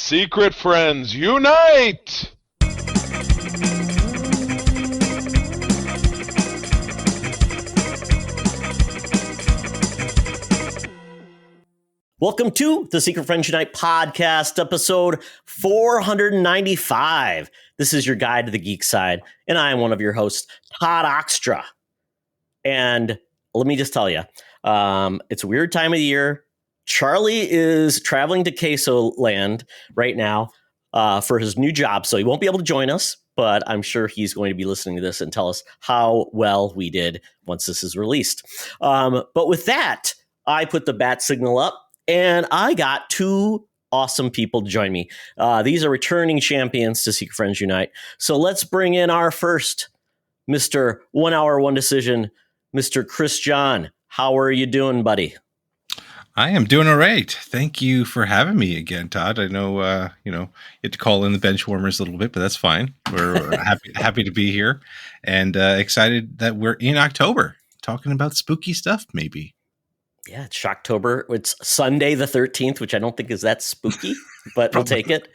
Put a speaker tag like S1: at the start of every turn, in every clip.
S1: Secret friends, unite!
S2: Welcome to the Secret Friends Unite podcast, episode 495. This is your guide to the geek side, and I am one of your hosts, Todd Oxtra. And let me just tell you, it's a weird time of the year. Charlie is traveling to CheeseLand right now for his new job, so he won't be able to join us, but I'm sure he's going to be listening to this and tell us how well we did once this is released. But with that, I put the bat signal up, and I got two awesome people to join me. These are returning champions to Secret Friends Unite. So let's bring in our first Mr. 1 Hour, 1 Decision, Mr. Chris John. How are you doing, buddy?
S3: I am doing all right. Thank you for having me again, Todd. I know, you had to call in the bench warmers a little bit, but that's fine. We're happy to be here and excited that we're in October talking about spooky stuff, maybe.
S2: Yeah, it's Shocktober. It's Sunday the 13th, which I don't think is that spooky, but we'll take it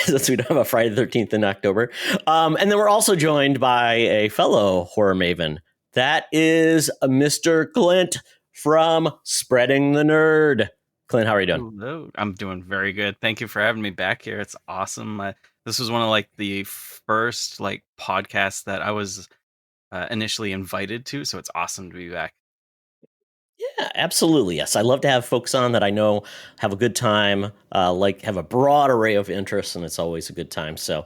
S2: since we don't have a Friday the 13th in October. And then we're also joined by a fellow horror maven. That is Mr. Clint from Spreading the Nerd. Clint, how are you doing?
S4: Hello. I'm doing very good. Thank you for having me back here. It's awesome. This was one of the first podcasts that I was initially invited to, so it's awesome to be back.
S2: Yeah, absolutely. Yes. I love to have folks on that I know have a good time, have a broad array of interests, and it's always a good time. So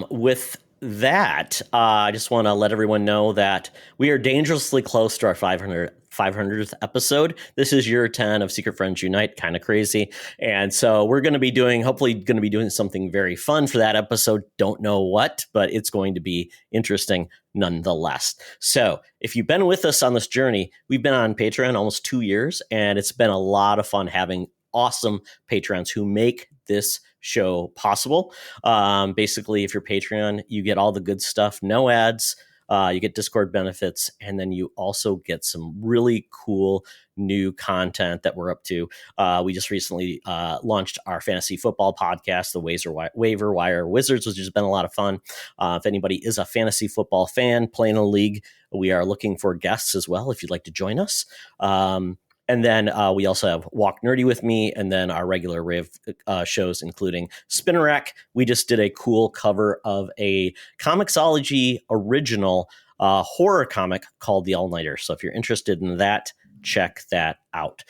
S2: with that, I just want to let everyone know that we are dangerously close to our 500th episode. This is year 10 of Secret Friends Unite, kind of crazy. And so we're going to be hopefully going to be doing something very fun for that episode. Don't know what, but it's going to be interesting nonetheless. So if you've been with us on this journey, we've been on Patreon almost 2 years, and it's been a lot of fun having awesome patrons who make this show possible. Basically, if you're Patreon, you get all the good stuff, no ads, you get Discord benefits, and then you also get some really cool new content that we're up to. We just recently launched our fantasy football podcast, the Waiver Wire Wizards, which has been a lot of fun. If anybody is a fantasy football fan playing a league, we are looking for guests as well if you'd like to join us. And then we also have Walk Nerdy with me, and then our regular array of shows, including Spinner Rack. We just did a cool cover of a Comixology original horror comic called The All-Nighter. So if you're interested in that, check that out.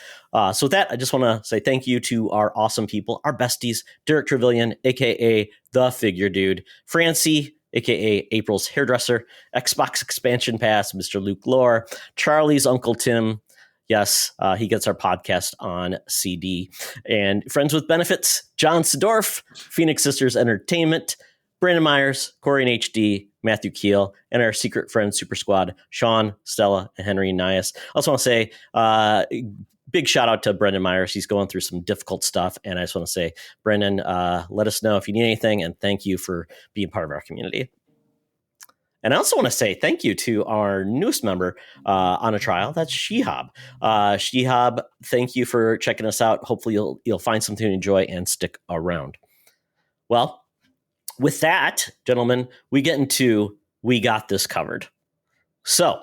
S2: So with that, I just want to say thank you to our awesome people, our besties, Derek Trevelyan, a.k.a. The Figure Dude, Francie, a.k.a. April's Hairdresser, Xbox Expansion Pass, Mr. Luke Lore, Charlie's Uncle Tim. Yes, he gets our podcast on CD. And Friends with Benefits, John Sedorf, Phoenix Sisters Entertainment, Brandon Myers, Corey and HD, Matthew Keel, and our secret friends Super Squad, Sean, Stella, and Henry Nias. I also want to say big shout out to Brendan Myers. He's going through some difficult stuff. And I just want to say, Brendan, let us know if you need anything. And thank you for being part of our community. And I also want to say thank you to our newest member on a trial. That's Shehab. Shehab, thank you for checking us out. Hopefully you'll find something to enjoy and stick around. Well, with that, gentlemen, we get into We Got This Covered. So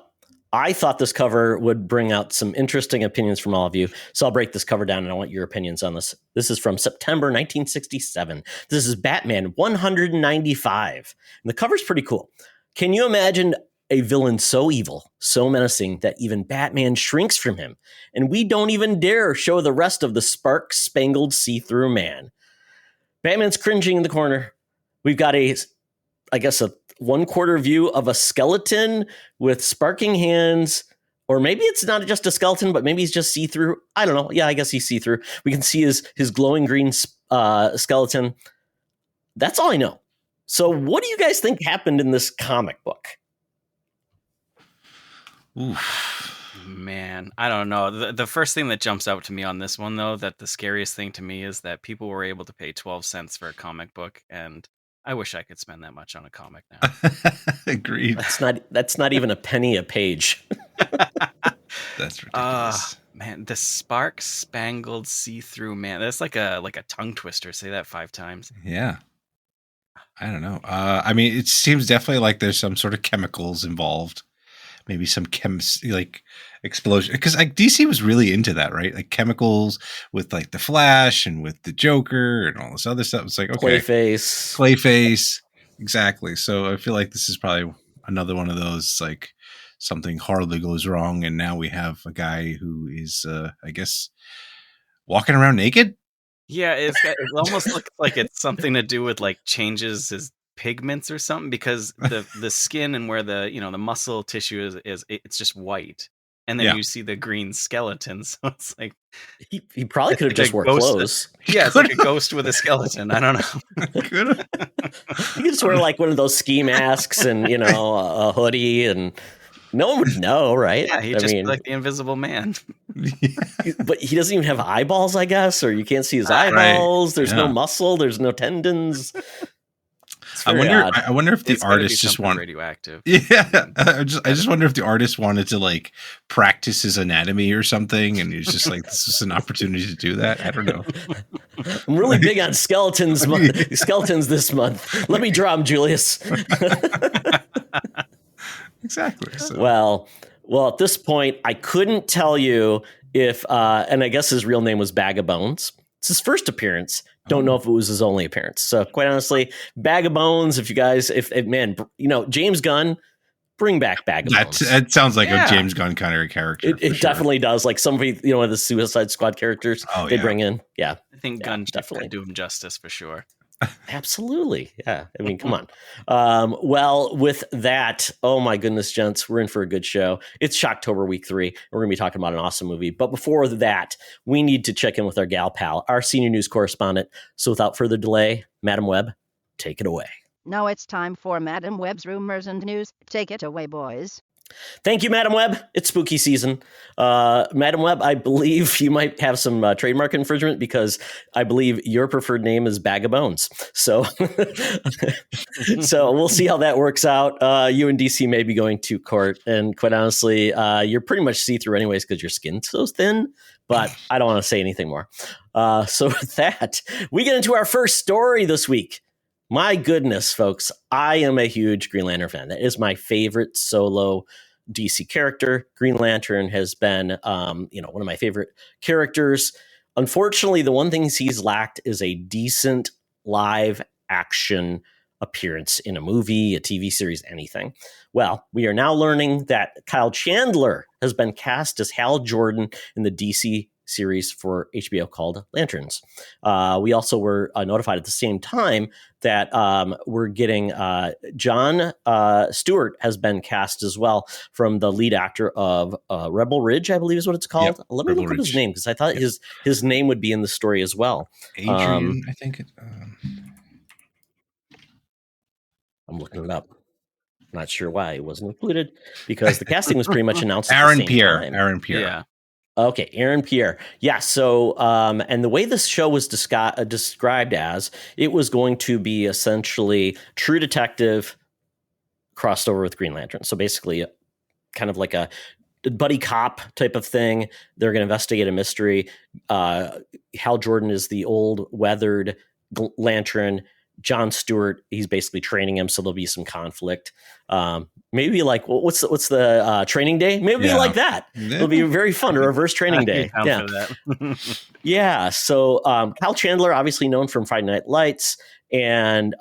S2: I thought this cover would bring out some interesting opinions from all of you. So I'll break this cover down, and I want your opinions on this. This is from September 1967. This is Batman 195. And the cover's pretty cool. Can you imagine a villain so evil, so menacing that even Batman shrinks from him, and we don't even dare show the rest of the spark-spangled see-through man? Batman's cringing in the corner. We've got a 1/4 view of a skeleton with sparking hands, or maybe it's not just a skeleton, but maybe he's just see-through. I don't know. Yeah, I guess he's see-through. We can see his glowing green skeleton. That's all I know. So what do you guys think happened in this comic book?
S4: Oof. Man, I don't know. The first thing that jumps out to me on this one, though, that the scariest thing to me is that people were able to pay 12 cents for a comic book, and I wish I could spend that much on a comic now.
S3: Agreed.
S2: That's not even a penny a page.
S3: That's ridiculous.
S4: Man, the spark spangled see-through man. That's like a tongue twister. Say that 5 times.
S3: Yeah. I don't know. I mean, it seems definitely like there's some sort of chemicals involved. Maybe some like explosion, because like DC was really into that, right? Like chemicals with like the Flash and with the Joker and all this other stuff. It's like, okay, Clayface, exactly. So I feel like this is probably another one of those, like something horribly goes wrong, and now we have a guy who is, I guess, walking around naked.
S4: Yeah, it almost looks like it's something to do with like changes his pigments or something, because the skin and where the the muscle tissue is it's just white, and then you see the green skeleton. So it's like
S2: he probably could have just wore clothes.
S4: Yeah, it's like a ghost with a skeleton. I don't know.
S2: You could just wear like one of those ski masks and a hoodie, and no one would know, right?
S4: Yeah, he'd just be like the Invisible Man.
S2: But he doesn't even have eyeballs, I guess, or you can't see his eyeballs. Right. There's no muscle. There's no tendons.
S3: I wonder if the artist just wanted
S4: radioactive.
S3: Yeah, I just wonder if the artist wanted to like practice his anatomy or something, and he's just like, this is an opportunity to do that. I don't know.
S2: I'm really big on skeletons this month. Let me draw him, Julius.
S3: Exactly. So.
S2: Well, at this point, I couldn't tell you if, and I guess his real name was Bag of Bones. It's his first appearance. Don't know if it was his only appearance. So quite honestly, Bag of Bones. If you guys, man, James Gunn, bring back Bag of Bones.
S3: It sounds like a James Gunn kind of character.
S2: It definitely does. Like somebody, one of the Suicide Squad characters they bring in. Yeah,
S4: I think Gunn definitely do him justice for sure.
S2: Absolutely. Yeah. I mean, come on. Well, with that, oh my goodness, gents, we're in for a good show. It's Shocktober week 3. We're going to be talking about an awesome movie. But before that, we need to check in with our gal pal, our senior news correspondent. So without further delay, Madam Webb, take it away.
S5: Now it's time for Madam Webb's rumors and news. Take it away, boys.
S2: Thank you, Madam Webb. It's spooky season. Madam Webb, I believe you might have some trademark infringement, because I believe your preferred name is Bag of Bones. So, so we'll see how that works out. You and DC may be going to court. And quite honestly, you're pretty much see-through anyways because your skin's so thin. But I don't want to say anything more. So with that, we get into our first story this week. My goodness, folks, I am a huge Green Lantern fan. That is my favorite solo DC character. Green Lantern has been, one of my favorite characters. Unfortunately, the one thing he's lacked is a decent live action appearance in a movie, a TV series, anything. Well, we are now learning that Kyle Chandler has been cast as Hal Jordan in the DC series for HBO called Lanterns. We also were notified at the same time that we're getting John Stewart has been cast as well, from the lead actor of Rebel Ridge, I believe is what it's called. Yep, Let me look up his name, because I thought his name would be in the story as well.
S3: Adrian, I think.
S2: I'm looking it up. Not sure why it wasn't included, because the casting was pretty much announced.
S3: Aaron
S2: at the same
S3: Pierre.
S2: time.
S3: Aaron Pierre.
S4: Yeah.
S2: Okay, Aaron Pierre. Yeah, so, and the way this show was described as, it was going to be essentially True Detective crossed over with Green Lantern. So basically, kind of like a buddy cop type of thing. They're going to investigate a mystery. Hal Jordan is the old weathered Lantern. John Stewart, he's basically training him, so there'll be some conflict. Maybe like, what's the training day? Maybe like that. Yeah. It'll be very fun, a reverse training day. Yeah. Yeah. So Kyle Chandler, obviously known from Friday Night Lights. And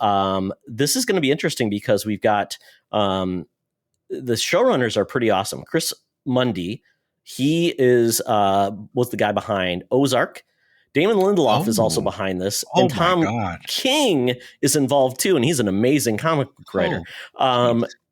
S2: this is going to be interesting because we've got the showrunners are pretty awesome. Chris Mundy, he was the guy behind Ozark. Damon Lindelof is also behind this, and Tom King is involved too, and he's an amazing comic book writer.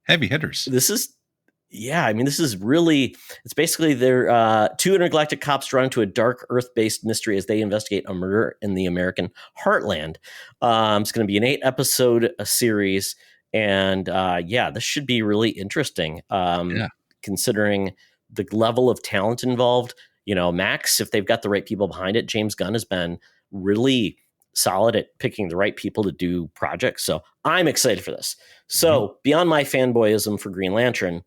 S3: Heavy hitters.
S2: This is really, it's basically they're two intergalactic cops drawn to a dark Earth-based mystery as they investigate a murder in the American heartland. It's going to be an 8-episode series, and this should be really interesting, considering the level of talent involved. Max, if they've got the right people behind it, James Gunn has been really solid at picking the right people to do projects. So I'm excited for this. So beyond my fanboyism for Green Lantern,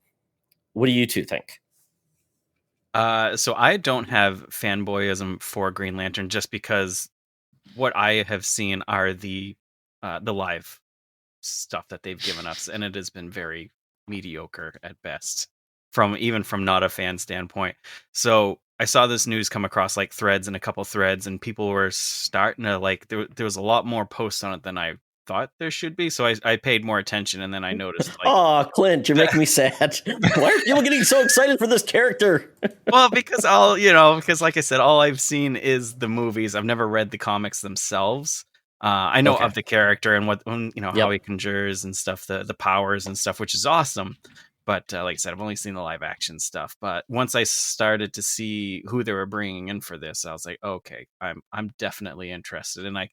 S2: what do you two think?
S4: So I don't have fanboyism for Green Lantern just because what I have seen are the live stuff that they've given us, and it has been very mediocre at best, from not a fan standpoint. So I saw this news come across like threads and a couple threads, and people were starting to like there was a lot more posts on it than I thought there should be. So I paid more attention, and then I noticed like,
S2: Oh, Clint, you're making me sad. Why are people getting so excited for this character?
S4: well, because because like I said, all I've seen is the movies. I've never read the comics themselves. I know
S2: Okay.
S4: of the character and what how
S2: Yep.
S4: he conjures and stuff, the powers and stuff, which is awesome. But like I said, I've only seen the live action stuff. But once I started to see who they were bringing in for this, I was like, okay, I'm definitely interested. And I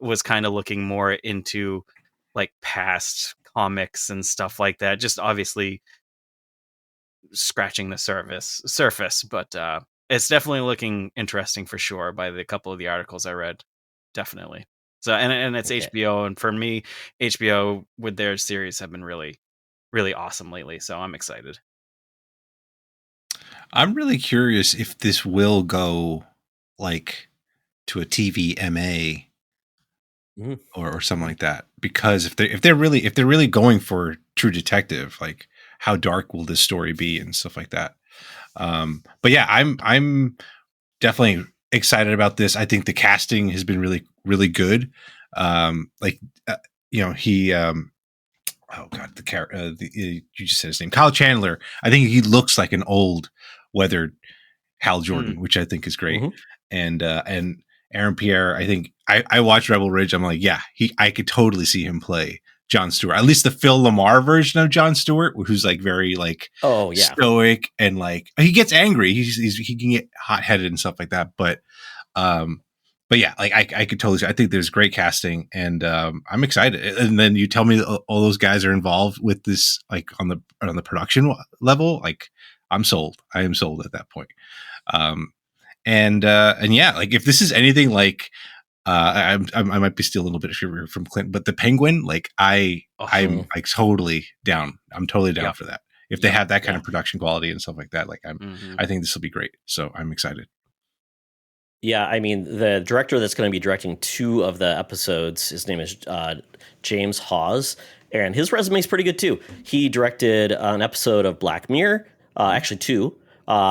S4: was kind of looking more into like past comics and stuff like that. Just obviously scratching the surface, but it's definitely looking interesting for sure by the couple of the articles I read. Definitely. So and it's
S2: Okay.
S4: HBO, and for me, HBO with their series have been really, really awesome lately. So I'm excited.
S3: I'm really curious if this will go like to a TV MA
S2: Mhm.
S3: or something like that. Because if they're really going for True Detective, like how dark will this story be and stuff like that. But yeah, I'm definitely excited about this. I think the casting has been really, really good. He oh god, you just said his name, Kyle Chandler. I think he looks like an old, weathered Hal Jordan, which I think is great.
S2: Mhm.
S3: And Aaron Pierre, I think I watched Rebel Ridge. I'm like, yeah, I could totally see him play Jon Stewart, at least the Phil Lamar version of Jon Stewart, who's like very like stoic and like he gets angry. He can get hot headed and stuff like that. But yeah, like I could totally see. I think there's great casting, and I'm excited. And then you tell me all those guys are involved with this, like on the production level. Like I'm sold. I am sold at that point. And yeah, like if this is anything like, I might be stealing a little bit from Clint, but the Penguin, like I'm like totally down. I'm totally down for that. If they have that kind of production quality and stuff like that, like I think this will be great. So I'm excited.
S2: Yeah, I mean, the director that's going to be directing 2 of the episodes, his name is James Hawes, and his resume is pretty good too. He directed an episode of Black Mirror, actually 2.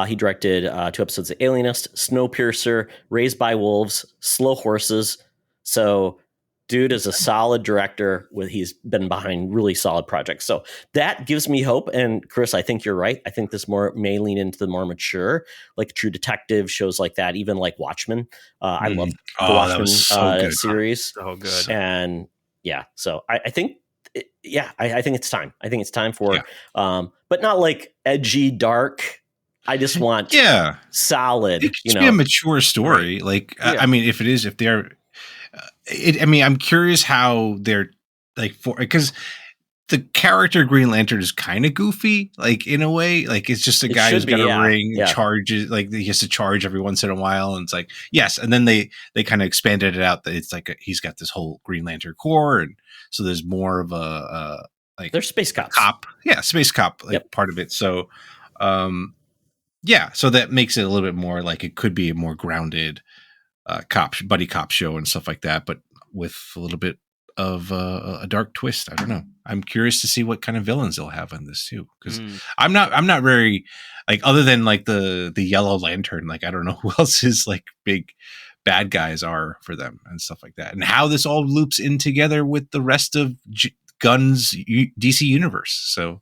S2: He directed 2 episodes of Alienist, Snowpiercer, Raised by Wolves, Slow Horses. So, dude is a solid director. He's been behind really solid projects. So that gives me hope. And Chris, I think you're right. I think this may lean into the more mature, like True Detective shows like that, even like Watchmen. I love the Watchmen series.
S4: So good.
S2: And yeah, so I think, I think it's time. I think it's time for, but not like edgy, dark. I just want solid.
S3: It could be a mature story. Right. Like, I mean, if they're, I'm curious how they're like because the character Green Lantern is kind of goofy, like in a way, like it's just a guy who's got a ring, charges, like he has to charge every once in a while, and it's like yes, and then they kind of expanded it out that it's like he's got this whole Green Lantern Corps, and so there's more of a like
S2: they're space cops,
S3: space cop part of it. So, so that makes it a little bit more like it could be a more grounded buddy cop show and stuff like that, but with a little bit of a dark twist. I don't know. I'm curious to see what kind of villains they'll have in this too, because I'm not very like, other than like the Yellow Lantern, like I don't know who else is like big bad guys are for them and stuff like that, and how this all loops in together with the rest of Gunn's DC universe. So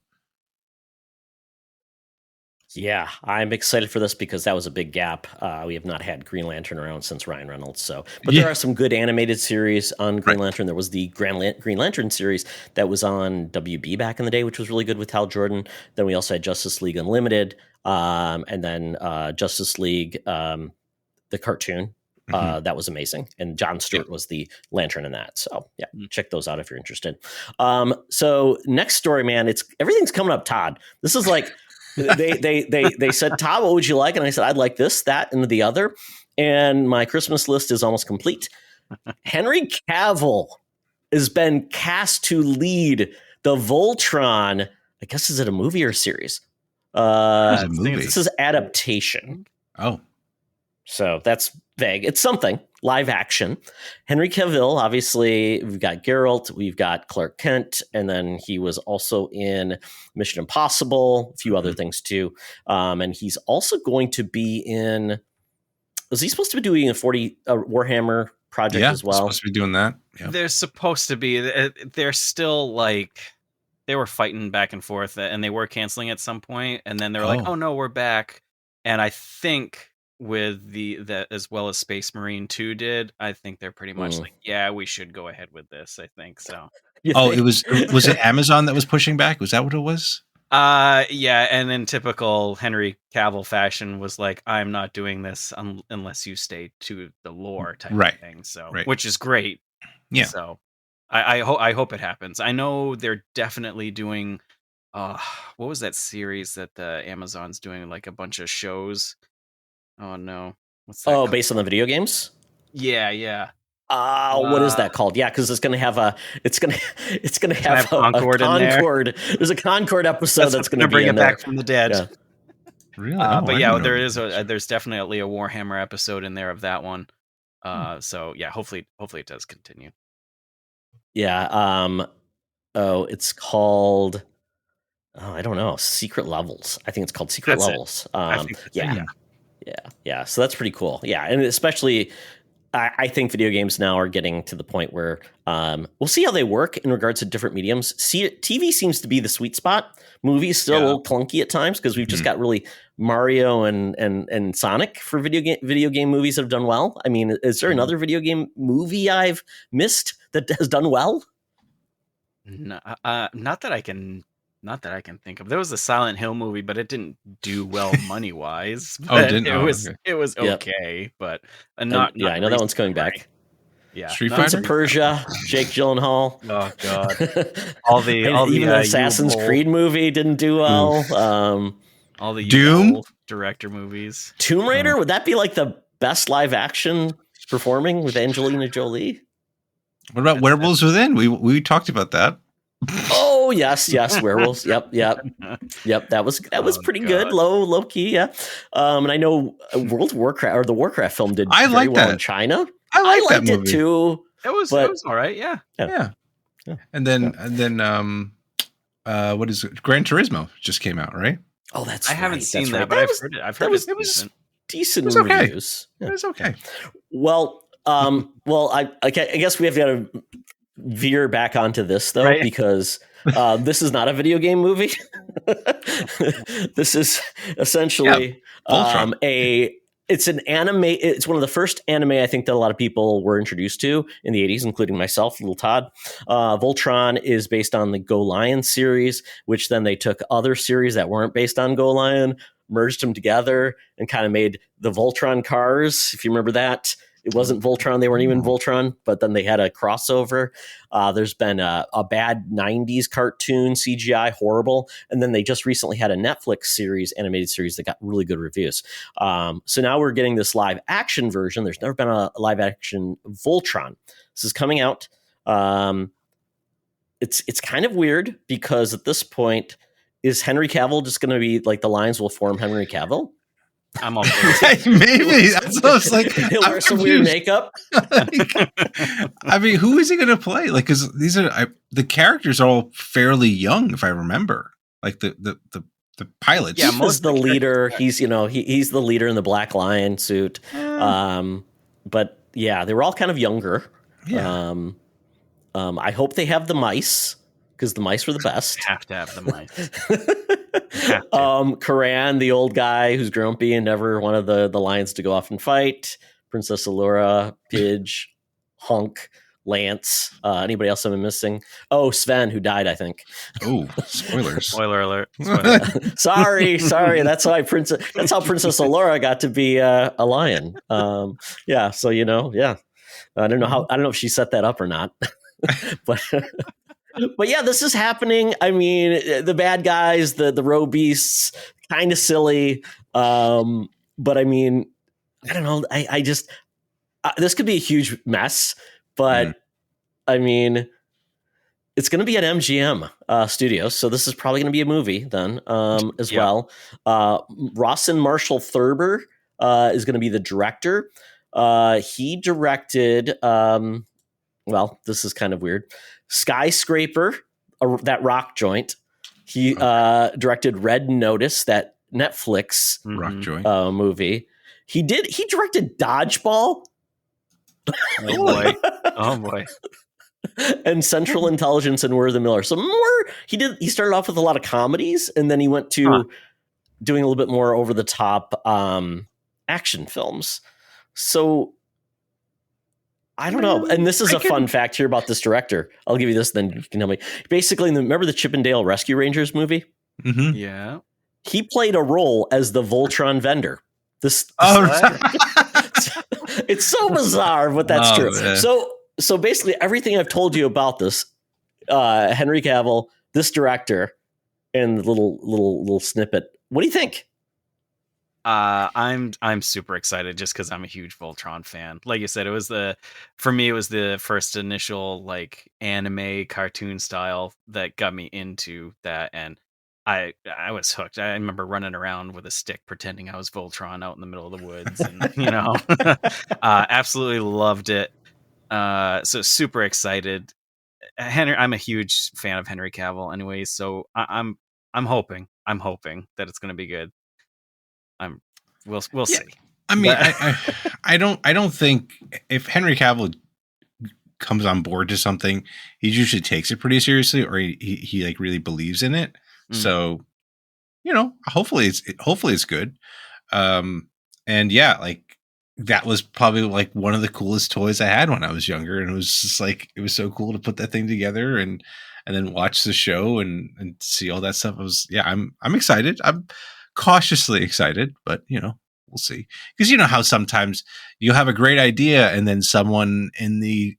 S2: yeah, I'm excited for this because that was a big gap. We have not had Green Lantern around since Ryan Reynolds. So, but there are some good animated series on Green Lantern. There was the Green Lantern series that was on WB back in the day, which was really good with Hal Jordan. Then we also had Justice League Unlimited, and then Justice League, the cartoon. That was amazing. And Jon Stewart was the Lantern in that. So yeah, check those out if you're interested. So next story, man, everything's coming up, Todd. This is like, they said, Todd, what would you like? And I said, I'd like this, that, and the other. And my Christmas list is almost complete. Henry Cavill has been cast to lead the Voltron. I guess, is it a movie or a series?
S3: It's a movie.
S2: This is adaptation.
S3: Oh.
S2: So that's vague. It's something. Live action. Henry Cavill, obviously, we've got Geralt, we've got Clark Kent, and then he was also in Mission Impossible, a few other things too. And he's also going to be in. Was he supposed to be doing a Warhammer project as well?
S3: Supposed to be doing that. Yeah.
S4: They're supposed to be. They're still like they were fighting back and forth, and they were canceling at some point, and then they're like, "Oh no, we're back." And I think with that as well as Space Marine 2 did, I think they're pretty much like, "Yeah, we should go ahead with this." I think so.
S3: It was it Amazon that was pushing back? Was that what it was?
S4: Yeah, and in typical Henry Cavill fashion was like, I'm not doing this unless you stay to the lore type of thing. So, which is great.
S3: Yeah.
S4: So, I hope it happens. I know they're definitely doing. What was that series that the Amazon's doing? Like a bunch of shows. Oh no, what's that?
S2: Based on the video games.
S4: Yeah.
S2: What is that called? Yeah, because it's gonna have a Concord. There's a Concord episode that's gonna
S4: bring it back from the dead.
S2: Yeah.
S3: Really?
S4: But yeah, there's definitely a Warhammer episode in there of that one. So yeah, hopefully it does continue.
S2: Yeah. It's called. Oh, I don't know. Secret Levels. I think it's called Secret Levels. Yeah. So that's pretty cool. Yeah, and especially. I think video games now are getting to the point where we'll see how they work in regards to different mediums. TV seems to be the sweet spot. Movies still a little clunky at times because we've just got really Mario and Sonic for video game movies that have done well. I mean, is there another video game movie I've missed that has done well?
S4: No, not that I can think of. There was a Silent Hill movie, but it didn't do well money wise. It was okay, but not.
S2: I know that one's coming back.
S4: Yeah,
S3: Street
S2: Prince
S3: Fighter,
S2: of Persia, Jake Gyllenhaal.
S4: Oh god,
S2: even the Assassin's Creed movie didn't do well.
S4: All the
S3: Doom
S4: director movies.
S2: Tomb Raider, would that be like the best live action performing with Angelina Jolie?
S3: What about Werewolves Within? We talked about that.
S2: Oh yes, werewolves. Yep. That was pretty good, low key. Yeah. And I know World of Warcraft or the Warcraft film did very well in China.
S3: I liked
S2: it too.
S4: It was all right. Yeah.
S3: And then what is it? Gran Turismo just came out, right?
S2: Oh, that's
S4: I haven't seen that,
S2: right.
S4: but I've heard it was
S2: decent.
S3: It was okay.
S2: Reviews.
S3: It was okay.
S2: Well, I guess we have got to veer back onto this though, because this is not a video game movie. This is essentially it's an anime. It's one of the first anime I think that a lot of people were introduced to in the 80s, including myself, little Todd. Voltron is based on the Go Lion series, which then they took other series that weren't based on Go Lion, merged them together, and kind of made the Voltron cars, if you remember that. It wasn't Voltron. They weren't even Voltron, but then they had a crossover. There's been a bad 90s cartoon, CGI, horrible. And then they just recently had a Netflix series, animated series that got really good reviews. So now we're getting this live action version. There's never been a live action Voltron. This is coming out. It's kind of weird because at this point, is Henry Cavill just going to be like the lines will form Henry Cavill?
S4: I'm okay.
S3: Maybe that's what I was like.
S2: He'll wear some weird makeup.
S3: I mean, who is he going to play? Like, because these are the characters are all fairly young, if I remember. Like the pilots.
S2: Yeah, most the leader. He's he's the leader in the Black Lion suit. But yeah, they were all kind of younger.
S3: Yeah.
S2: I hope they have the mice because the mice were the best.
S4: Have to have the mice.
S2: Karan, the old guy who's grumpy and never wanted the lions to go off and fight. Princess Allura, Pidge, Hunk, Lance. Anybody else I'm missing? Oh, Sven, who died, I think.
S3: Oh, spoilers!
S4: Spoiler alert!
S2: Sorry. That's how Princess Allura got to be a lion. Yeah. So I don't know if she set that up or not, but. But yeah, this is happening. I mean, the bad guys, the row beasts, kind of silly. But I mean, I don't know. I just this could be a huge mess. But I mean, it's going to be at MGM Studios, so this is probably going to be a movie then as well. Rawson Marshall Thurber is going to be the director. He directed, well, this is kind of weird, Skyscraper, that rock joint. He directed Red Notice, that Netflix
S3: rock joint
S2: movie. He directed Dodgeball.
S4: Oh boy.
S2: And Central Intelligence and We're the Miller. So he started off with a lot of comedies, and then he went to doing a little bit more over the top action films. So I don't know. And this is a fun fact here about this director. I'll give you this, then you can tell me. Basically, remember the Chip and Dale Rescue Rangers movie?
S3: Mm-hmm.
S4: Yeah.
S2: He played a role as the Voltron vendor. It's so bizarre, but that's true. Man. So basically, everything I've told you about this, Henry Cavill, this director, and the little snippet. What do you think?
S4: I'm super excited just because I'm a huge Voltron fan. Like you said, for me it was the first initial like anime cartoon style that got me into that, and I was hooked. I remember running around with a stick pretending I was Voltron out in the middle of the woods, and absolutely loved it. So super excited. I'm a huge fan of Henry Cavill anyways, so I'm hoping that it's going to be good. We'll see.
S3: I mean, I don't think if Henry Cavill comes on board to something, he usually takes it pretty seriously, or he like really believes in it. So, hopefully it's good. And yeah, like that was probably like one of the coolest toys I had when I was younger, and it was just like it was so cool to put that thing together and then watch the show and see all that stuff. I'm excited. I'm cautiously excited, but we'll see, because how sometimes you'll have a great idea and then someone in the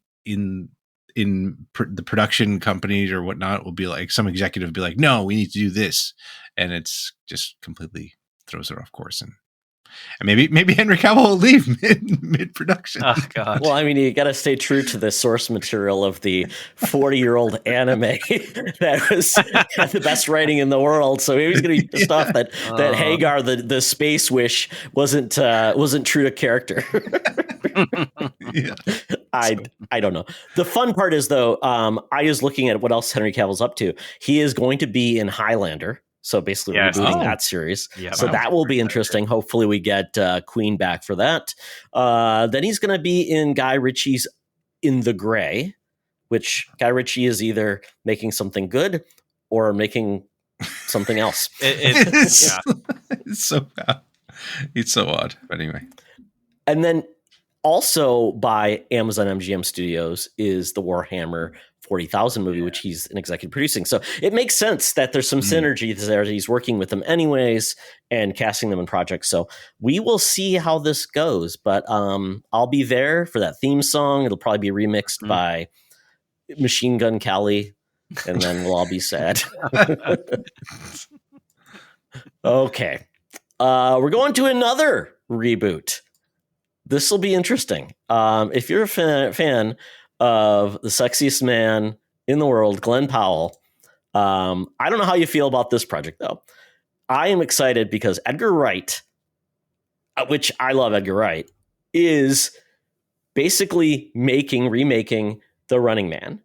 S3: production companies or whatnot will be like, some executive will be like, no, we need to do this, and it's just completely throws it off course. And maybe Henry Cavill will leave mid production.
S4: Oh God!
S2: Well, I mean, you got to stay true to the source material of the 40-year-old anime that had the best writing in the world. So maybe he's going to be pissed off that Hagar, the space wish, wasn't true to character.
S3: Yeah.
S2: I don't know. The fun part is though, I was looking at what else Henry Cavill's up to. He is going to be in Highlander. So basically rebooting that series. Yeah, so that will be interesting. Hopefully we get Queen back for that. Then he's going to be in Guy Ritchie's In the Gray, which Guy Ritchie is either making something good or making something else.
S3: It's so bad. It's so odd. But anyway.
S2: And then also by Amazon MGM Studios is the Warhammer 40,000 movie, which he's an executive producing. So it makes sense that there's some synergy there. He's working with them anyways and casting them in projects. So we will see how this goes, but I'll be there for that theme song. It'll probably be remixed by Machine Gun Kelly, and then we'll all be sad. Okay. We're going to another reboot. This will be interesting. If you're a fan of the sexiest man in the world, Glenn Powell. I don't know how you feel about this project, though. I am excited because Edgar Wright, which I love Edgar Wright, is basically remaking The Running Man.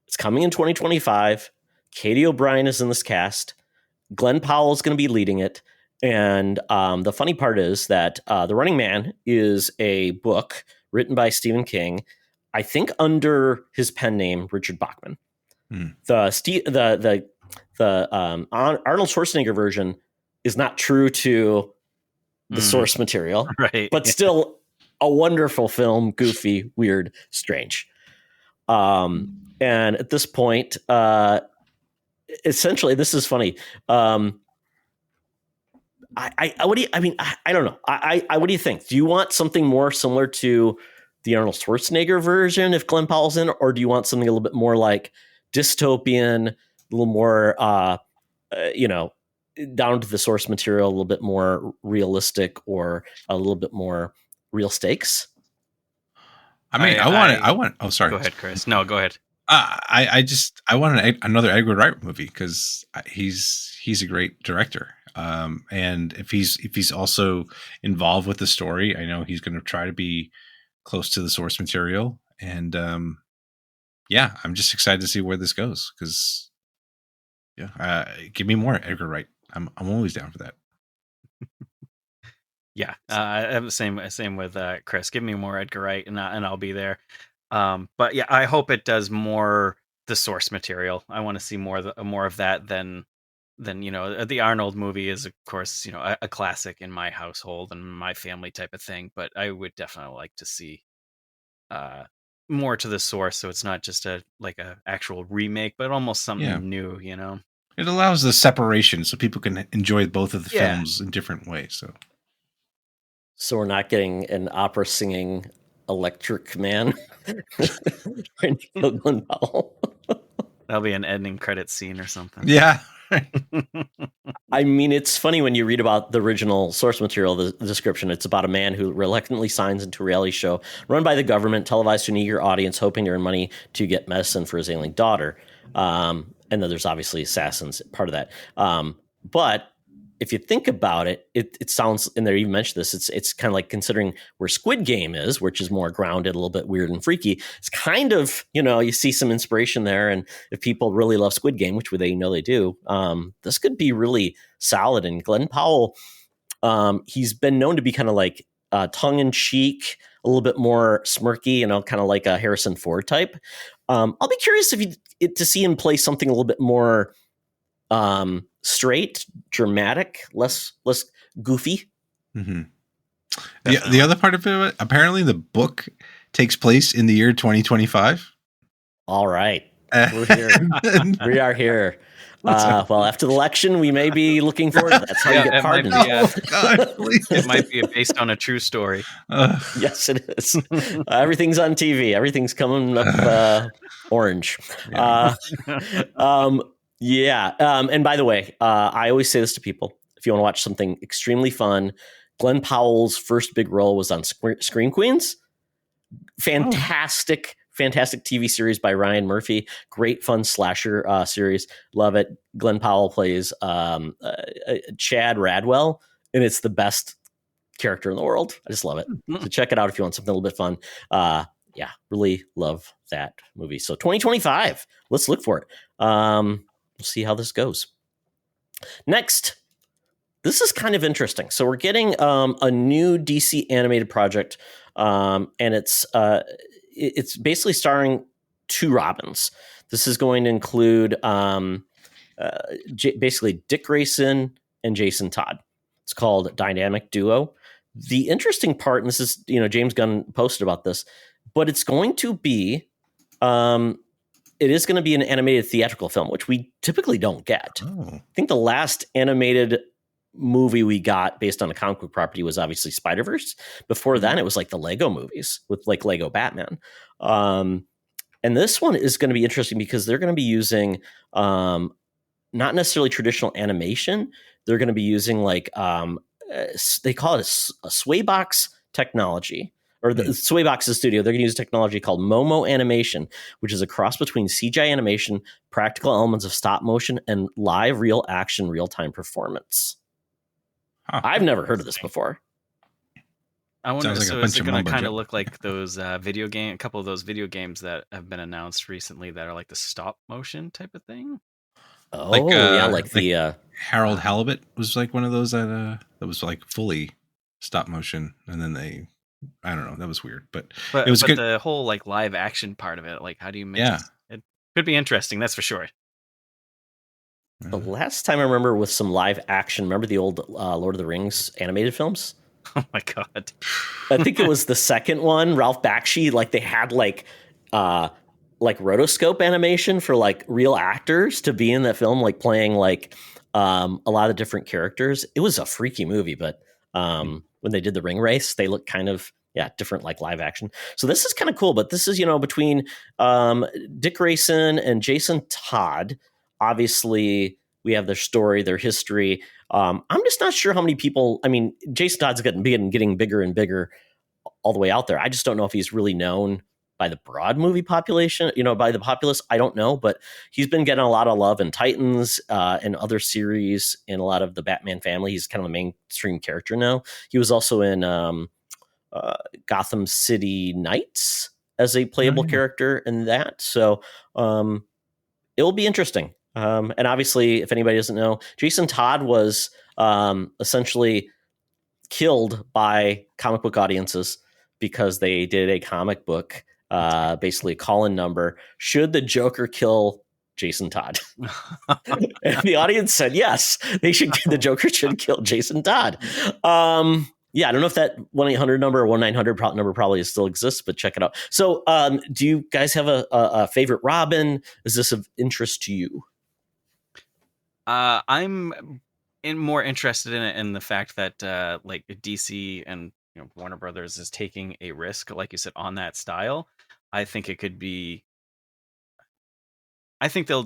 S2: It's coming in 2025. Katie O'Brien is in this cast. Glenn Powell is going to be leading it. And the funny part is that The Running Man is a book written by Stephen King, I think under his pen name Richard Bachman. The Arnold Schwarzenegger version is not true to the source material,
S4: right?
S2: But still a wonderful film, goofy, weird, strange. And at this point, essentially, this is funny. I don't know. What do you think? Do you want something more similar to the Arnold Schwarzenegger version if Glenn Powell's in, or do you want something a little bit more like dystopian, a little more, down to the source material, a little bit more realistic, or a little bit more real stakes?
S3: I mean, I want. Oh, sorry.
S4: Go ahead, Chris. No, go ahead.
S3: I want another Edgar Wright movie because he's a great director. And if he's also involved with the story, I know he's going to try to be close to the source material. And yeah, I'm just excited to see where this goes because give me more Edgar Wright. I'm always down for that.
S4: Yeah, I'm the same with Chris. Give me more Edgar Wright, and I'll be there. But yeah, I hope it does more the source material. I want to see more of that than the Arnold movie is, of course, a classic in my household and my family type of thing. But I would definitely like to see more to the source, so it's not just a actual remake, but almost something new.
S3: It allows the separation so people can enjoy both of the films in different ways.
S2: So we're not getting an opera singing Electric Man trying to kill Glenn Powell.
S4: That'll be an ending credit scene or something.
S3: Yeah.
S2: I mean, it's funny when you read about the original source material, the description. It's about a man who reluctantly signs into a reality show run by the government, televised to an eager audience, hoping to earn money to get medicine for his ailing daughter. And then there's obviously assassins, part of that. But if you think about it, it sounds, and they even mentioned this, it's kind of like considering where Squid Game is, which is more grounded, a little bit weird and freaky. It's kind of, you see some inspiration there. And if people really love Squid Game, which they do, this could be really solid. And Glenn Powell, he's been known to be kind of like tongue-in-cheek, a little bit more smirky, kind of like a Harrison Ford type. I'll be curious to see him play something a little bit more straight, dramatic, less goofy.
S3: Mm-hmm. The other part of it, apparently the book takes place in the year 2025.
S2: All right. We're here. We are here. Well, after the election, we may be looking forward to that. That's how you get pardoned.
S4: It might be based on a true story.
S2: Yes, it is. Everything's on TV. Everything's coming up orange. Yeah. And by the way, I always say this to people. If you want to watch something extremely fun, Glenn Powell's first big role was on Scream Queens. Fantastic TV series by Ryan Murphy. Great fun slasher series. Love it. Glenn Powell plays Chad Radwell, and it's the best character in the world. I just love it. So check it out if you want something a little bit fun. Yeah, really love that movie. So 2025, let's look for it. We'll see how this goes. Next, this is kind of interesting. So we're getting a new DC animated project, and it's basically starring two Robins. This is going to include basically Dick Grayson and Jason Todd. It's called Dynamic Duo. The interesting part, and this is, James Gunn posted about this, but it's going to be it is going to be an animated theatrical film, which we typically don't get. I think the last animated movie we got based on a comic book property was obviously Spider-Verse. Before then, it was like the Lego movies with like Lego Batman. And this one is going to be interesting because they're going to be using not necessarily traditional animation. They're going to be using like they call it a Swaybox technology. Or the Swaybox's studio, they're going to use technology called Momo Animation, which is a cross between CGI animation, practical elements of stop motion, and live real action, real-time performance. I've never heard of this before.
S4: I wonder, so is it going to kind of look like those a couple of those video games that have been announced recently that are like the stop motion type of thing?
S2: Oh, like the
S3: Harold Halibut was like one of those that was like fully stop motion, and then I don't know. That was weird, but it was good.
S4: The whole like live action part of it, like how do you make it could be interesting. That's for sure.
S2: The last time I remember with some live action, remember the old Lord of the Rings animated films?
S4: Oh my God.
S2: I think it was the second one, Ralph Bakshi, like they had like rotoscope animation for like real actors to be in that film, like playing like a lot of different characters. It was a freaky movie, but when they did the ring race, they looked kind of, different, like live action. So this is kind of cool, but this is, between Dick Grayson and Jason Todd. Obviously, we have their story, their history. I'm just not sure how many people, Jason Todd's getting bigger and bigger all the way out there. I just don't know if he's really known by the broad movie population, by the populace. I don't know, but he's been getting a lot of love in Titans and other series in a lot of the Batman family. He's kind of a mainstream character now. He was also in Gotham City Knights as a playable character in that. So it'll be interesting. And obviously, if anybody doesn't know, Jason Todd was essentially killed by comic book audiences because they did a comic book, basically a call-in number. Should the Joker kill Jason Todd? And the audience said yes. The Joker should kill Jason Todd. Yeah, I don't know if that 1-800 number or 1-900 number probably still exists, but check it out. So, do you guys have a favorite Robin? Is this of interest to you?
S4: I'm more interested in it in the fact that like DC and Warner Brothers is taking a risk, like you said, on that style. I think it could be. I think they'll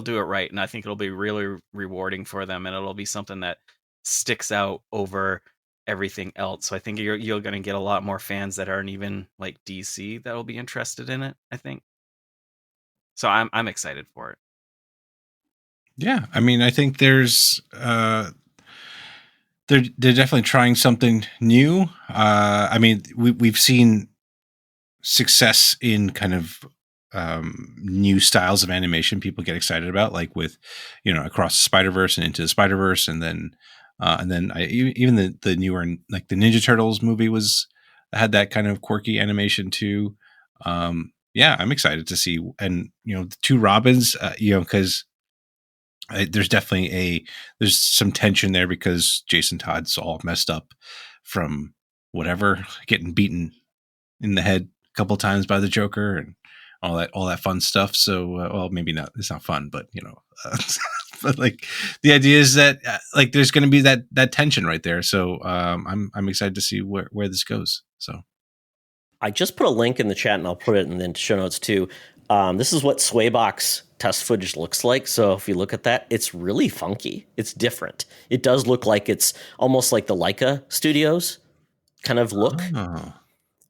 S4: do it right, and I think it'll be really rewarding for them, and it'll be something that sticks out over everything else. So I think you're going to get a lot more fans that aren't even like DC that will be interested in it, I think. So I'm excited for it.
S3: Yeah, I mean, I think there's they're definitely trying something new. I mean, we've seen success in kind of new styles of animation people get excited about, like with Across the Spider-Verse and Into the Spider-Verse, and then even the newer, like the Ninja Turtles movie had that kind of quirky animation too. Yeah, I'm excited to see, and the two Robins, because there's definitely there's some tension there because Jason Todd's all messed up from whatever, getting beaten in the head a couple times by the Joker and all that fun stuff. So, well, maybe not. It's not fun, but but like the idea is that like there's going to be that tension right there. So I'm excited to see where this goes. So
S2: I just put a link in the chat, and I'll put it in the show notes too. This is what Swaybox test footage looks like. So if you look at that, it's really funky. It's different. It does look like it's almost like the Leica Studios kind of look,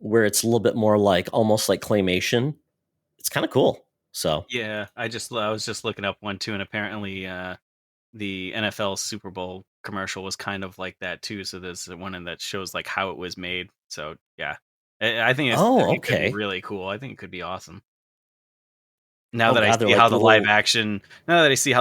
S2: where it's a little bit more like almost like claymation. It's kind of cool. So
S4: yeah, I was just looking up one too, and apparently the NFL Super Bowl commercial was kind of like that too. So there's one that shows like how it was made. So yeah, I think it could be really cool. I think it could be awesome. Now that I see how the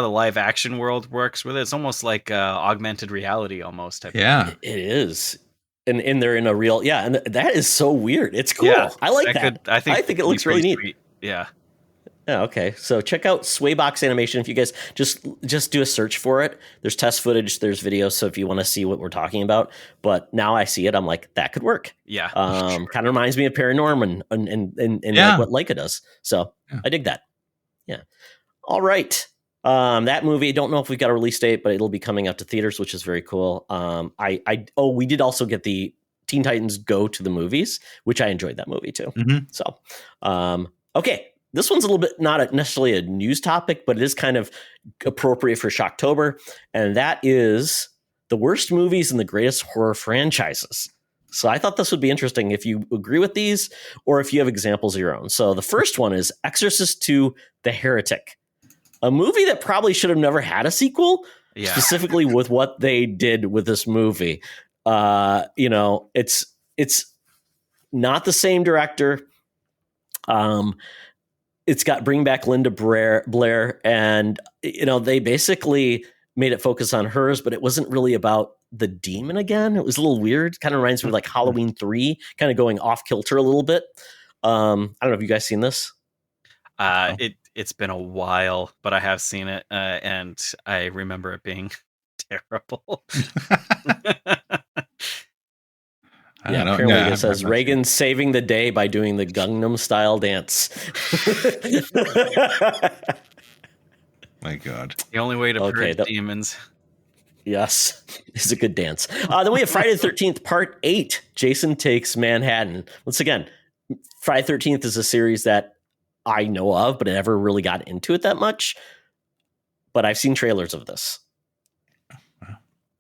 S4: live action world works with it, it's almost like augmented reality almost type.
S3: Yeah,
S2: it is. And they're in a real, and that is so weird. It's cool. Yeah, I like that.
S4: I think
S2: it looks really neat.
S4: Sweet. Yeah.
S2: Yeah, okay. So check out Swaybox Animation. If you guys just do a search for it, there's test footage, there's videos. So if you want to see what we're talking about, but now I see it, I'm like, that could work.
S4: Yeah.
S2: Kind of reminds me of Paranorman and like what Leica does. So I dig that. Yeah. All right. That movie, don't know if we've got a release date, but it'll be coming out to theaters, which is very cool. We did also get the Teen Titans Go to the movies, which I enjoyed that movie too. Mm-hmm. So, okay. This one's a little bit not necessarily a news topic, but it is kind of appropriate for Shocktober. And that is the worst movies in the greatest horror franchises. So I thought this would be interesting if you agree with these or if you have examples of your own. So the first one is Exorcist II: The Heretic, a movie that probably should have never had a sequel, specifically with what they did with this movie. It's not the same director. It's got bring back Linda Blair, and they basically made it focus on hers, but it wasn't really about the demon again. It was a little weird. Kind of reminds me of like Halloween 3, kind of going off kilter a little bit. I don't know. Have you guys seen this?
S4: It's been a while, but I have seen it, and I remember it being terrible.
S2: Apparently it says Reagan saving the day by doing the Gangnam Style dance.
S3: My God.
S4: The only way to purge demons.
S2: Yes, it's a good dance. Then we have Friday the 13th, Part 8, Jason Takes Manhattan. Once again, Friday the 13th is a series that I know of, but I never really got into it that much. But I've seen trailers of this.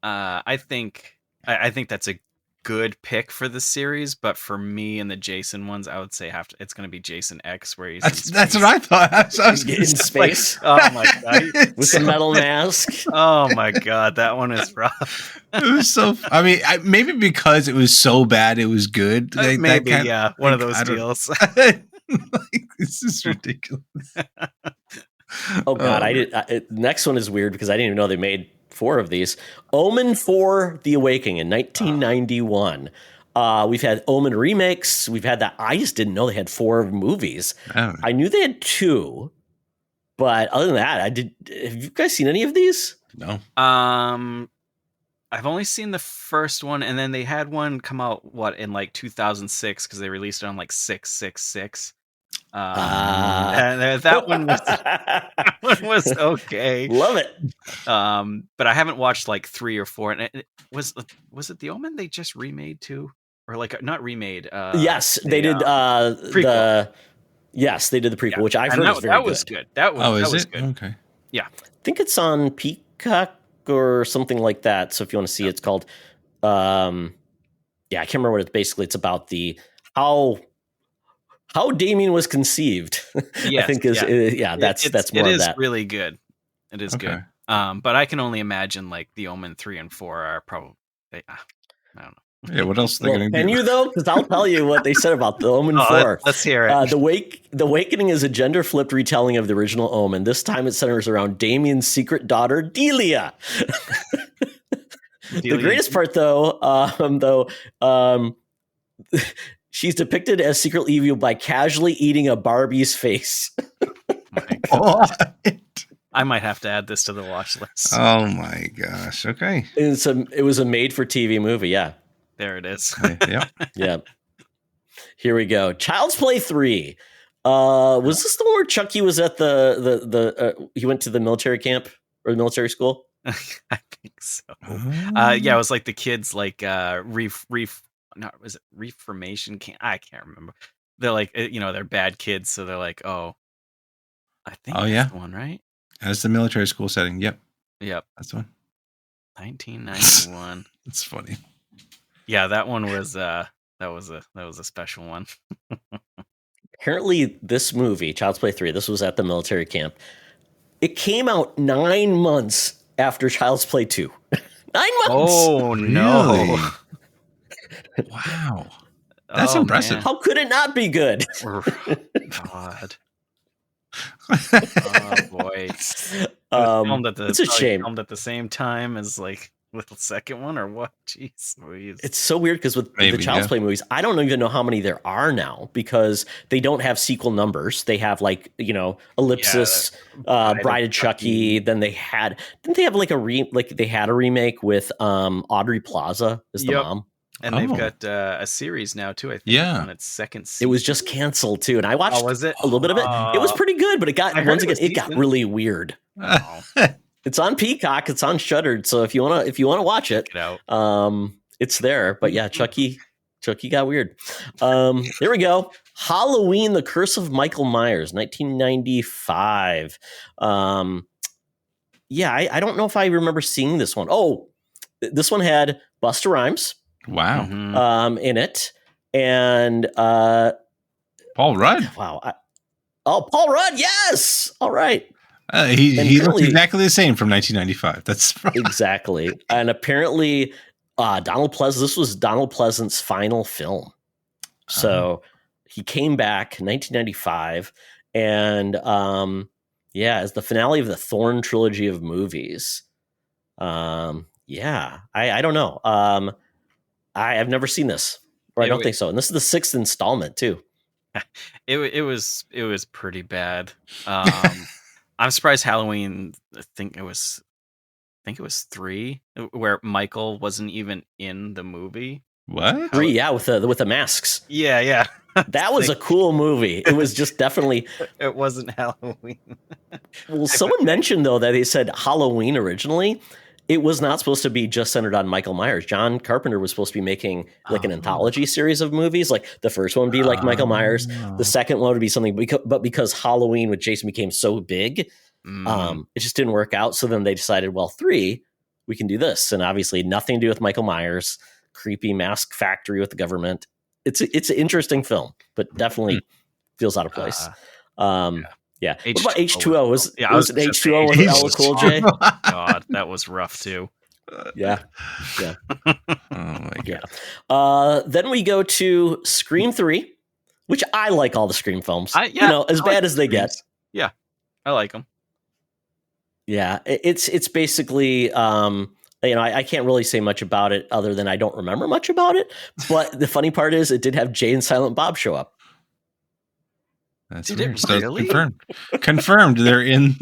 S4: I think that's a good pick for the series, but for me and the Jason ones, I would say it's going to be Jason X, where he's
S3: That's what I thought. I was
S2: in space
S4: oh my god,
S2: with the metal mask.
S4: oh my god, that one is rough.
S3: It was so. I mean, maybe because it was so bad, it was good. Like,
S4: Maybe,
S3: that
S4: yeah, one of
S3: like,
S4: those
S3: I don't-
S4: deals.
S3: like, this is ridiculous.
S2: Oh god, next one is weird because I didn't even know they made 4 of these. Omen 4: The Awakening in 1991. We've had Omen remakes. We've had that. I just didn't know they had 4 movies.
S3: Oh.
S2: I knew they had 2, but other than that, I did. Have you guys seen any of these?
S3: No.
S4: I've only seen the first one, and then they had one come out in like 2006 because they released it on like 666. And that one was okay.
S2: Love it.
S4: But I haven't watched like 3 or 4. And was it The Omen they just remade too, or like not remade?
S2: Yes, they did. Yes, they did the prequel, which I've heard is very
S4: that was good. That was good.
S3: Okay.
S4: Yeah,
S2: I think it's on Peacock or something like that. So if you want to see it, it's called. I can't remember what it's about how Damien was conceived.
S4: Yes,
S2: I think that's more
S4: it
S2: of
S4: is
S2: that.
S4: really good. It is good. But I can only imagine like The Omen 3 and 4 are probably I don't know.
S3: Yeah, what else are they going to do?
S2: Can you though? Because I'll tell you what they said about The Omen 4.
S4: Let's hear it.
S2: The Awakening is a gender-flipped retelling of the original Omen. This time it centers around Damien's secret daughter, Delia. The greatest part, though, she's depicted as secretly evil by casually eating a Barbie's face.
S4: My God. I might have to add this to the watch list.
S3: Oh my gosh. Okay.
S2: It was a made-for-TV movie. Yeah.
S4: There it is.
S3: Yeah.
S2: Yeah. Here we go. Child's Play 3. Was this the one where Chucky was at he went to the military camp or the military school?
S4: I think so. Yeah, it was like the kids like was it Reformation camp? I can't remember. They're like they're bad kids, so they're like, oh, I think that's the one, right?
S3: As the military school setting. Yep. That's the one.
S4: 1991.
S3: It's funny.
S4: Yeah, that one was that was a special one.
S2: Apparently, this movie, Child's Play 3, this was at the military camp. It came out 9 months after Child's Play 2. 9 months.
S4: Oh no!
S3: Really? Wow, that's impressive.
S4: Man.
S2: How could it not be good?
S4: God. Oh boy.
S2: It's a shame.
S4: Filmed at the same time as like the second one, or what? Jeez Louise.
S2: It's so weird because with the Child's Play movies, I don't even know how many there are now because they don't have sequel numbers. They have like Ellipsis, Bride of Chucky. Then didn't they have like they had a remake with Aubrey Plaza as the mom.
S4: And they've got a series now too, I think, on its second season.
S2: It was just canceled too, and I watched
S4: was it?
S2: a little bit of it. It was pretty good, but it got really weird.
S4: Oh.
S2: It's on Peacock, it's on Shuddered, so if you wanna watch it, it's there. But yeah, Chucky got weird. There we go. Halloween: The Curse of Michael Myers, 1995. I don't know if I remember seeing this one. Oh, this one had Busta Rhymes.
S3: Wow.
S2: In it, and
S3: Paul Rudd.
S2: Wow. Paul Rudd. Yes. All right.
S3: He looks exactly the same from 1995. That's
S2: exactly. And apparently, Donald Pleasant. This was Donald Pleasant's final film. So he came back in 1995, and as the finale of the Thorn trilogy of movies. I don't know. I've never seen this, or I don't think so. And this is the 6th installment too.
S4: It was pretty bad. I'm surprised Halloween. I think it was 3, where Michael wasn't even in the movie.
S3: What?
S2: 3, yeah, with the masks.
S4: Yeah.
S2: That was a cool movie. It was just definitely.
S4: It wasn't Halloween.
S2: Well, someone mentioned though that they said Halloween originally. It was not supposed to be just centered on Michael Myers. John Carpenter was supposed to be making like an anthology series of movies. Like the first one would be like Michael Myers. The second one would be something, but because Halloween with Jason became so big, it just didn't work out. So then they decided, well, 3, we can do this. And obviously nothing to do with Michael Myers. creepy mask factory with the government. It's an interesting film, but definitely feels out of place. Yeah. What about H2O? Was it an H2O with LL Cool J?
S4: God, that was rough too.
S2: Yeah.
S3: Oh my
S2: God. Then we go to Scream 3, which I like all the Scream films. As bad as they get.
S4: Yeah, I like them.
S2: Yeah, it's basically, I can't really say much about it other than I don't remember much about it. But the funny part is it did have Jay and Silent Bob show up.
S3: That's
S4: Did
S3: weird.
S4: it
S3: So
S4: really?
S3: confirmed they're in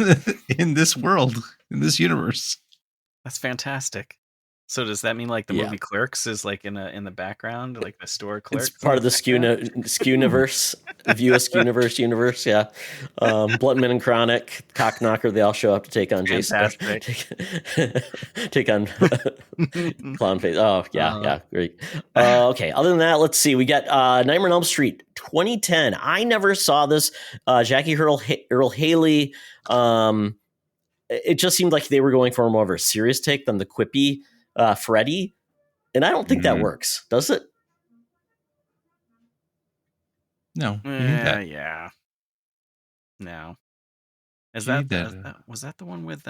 S3: this world, in this universe.
S4: That's fantastic. So does that mean like the movie Clerks is like in the background, like the store Clerks?
S2: It's part of the Skew-niverse, View universe, yeah. Bluntman and Chronic, Cockknocker, they all show up to take on Jason. Take on Clownface. Oh, yeah, great. Okay, other than that, let's see. We got Nightmare on Elm Street 2010. I never saw this. Jackie Earl Haley. It just seemed like they were going for more of a serious take than the quippy Freddy, and I don't think that works, does it?
S3: No.
S4: Yeah. No. Was that the one with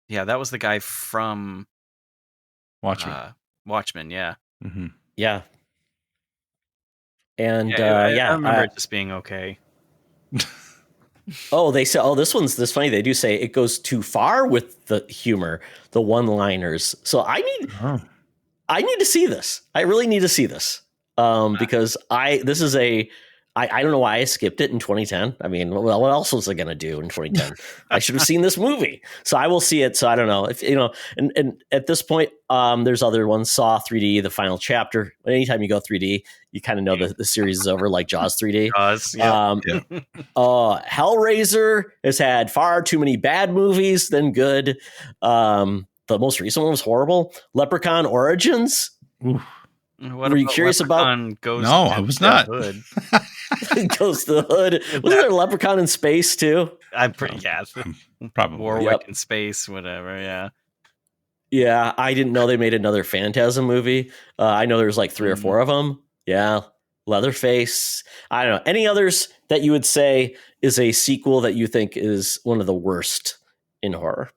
S4: Yeah, that was the guy from Watchmen, yeah.
S3: Mm-hmm.
S2: Yeah. And
S4: I remember it just being okay.
S2: Oh, they say, this one's this funny. They do say it goes too far with the humor, the one-liners. So I need to see this. I really need to see this because I don't know why I skipped it in 2010. I mean, well, what else was I going to do in 2010? I should have seen this movie. So I will see it. So I don't know if, and at this point, there's other ones, Saw 3D, the final chapter. Anytime you go 3D, you kind of know the series is over, like Jaws 3D.
S4: Jaws, yeah.
S2: Hellraiser has had far too many bad movies than good. The most recent one was horrible. Leprechaun Origins.
S3: Ooh.
S2: Were you curious about?
S3: No, I was not.
S2: Goes to the Hood. Wasn't there a Leprechaun in space too?
S3: Probably
S4: Warwick in space, whatever. Yeah.
S2: Yeah, I didn't know they made another Phantasm movie. I know there's like 3 or 4 of them. Yeah, Leatherface. I don't know. Any others that you would say is a sequel that you think is one of the worst in horror?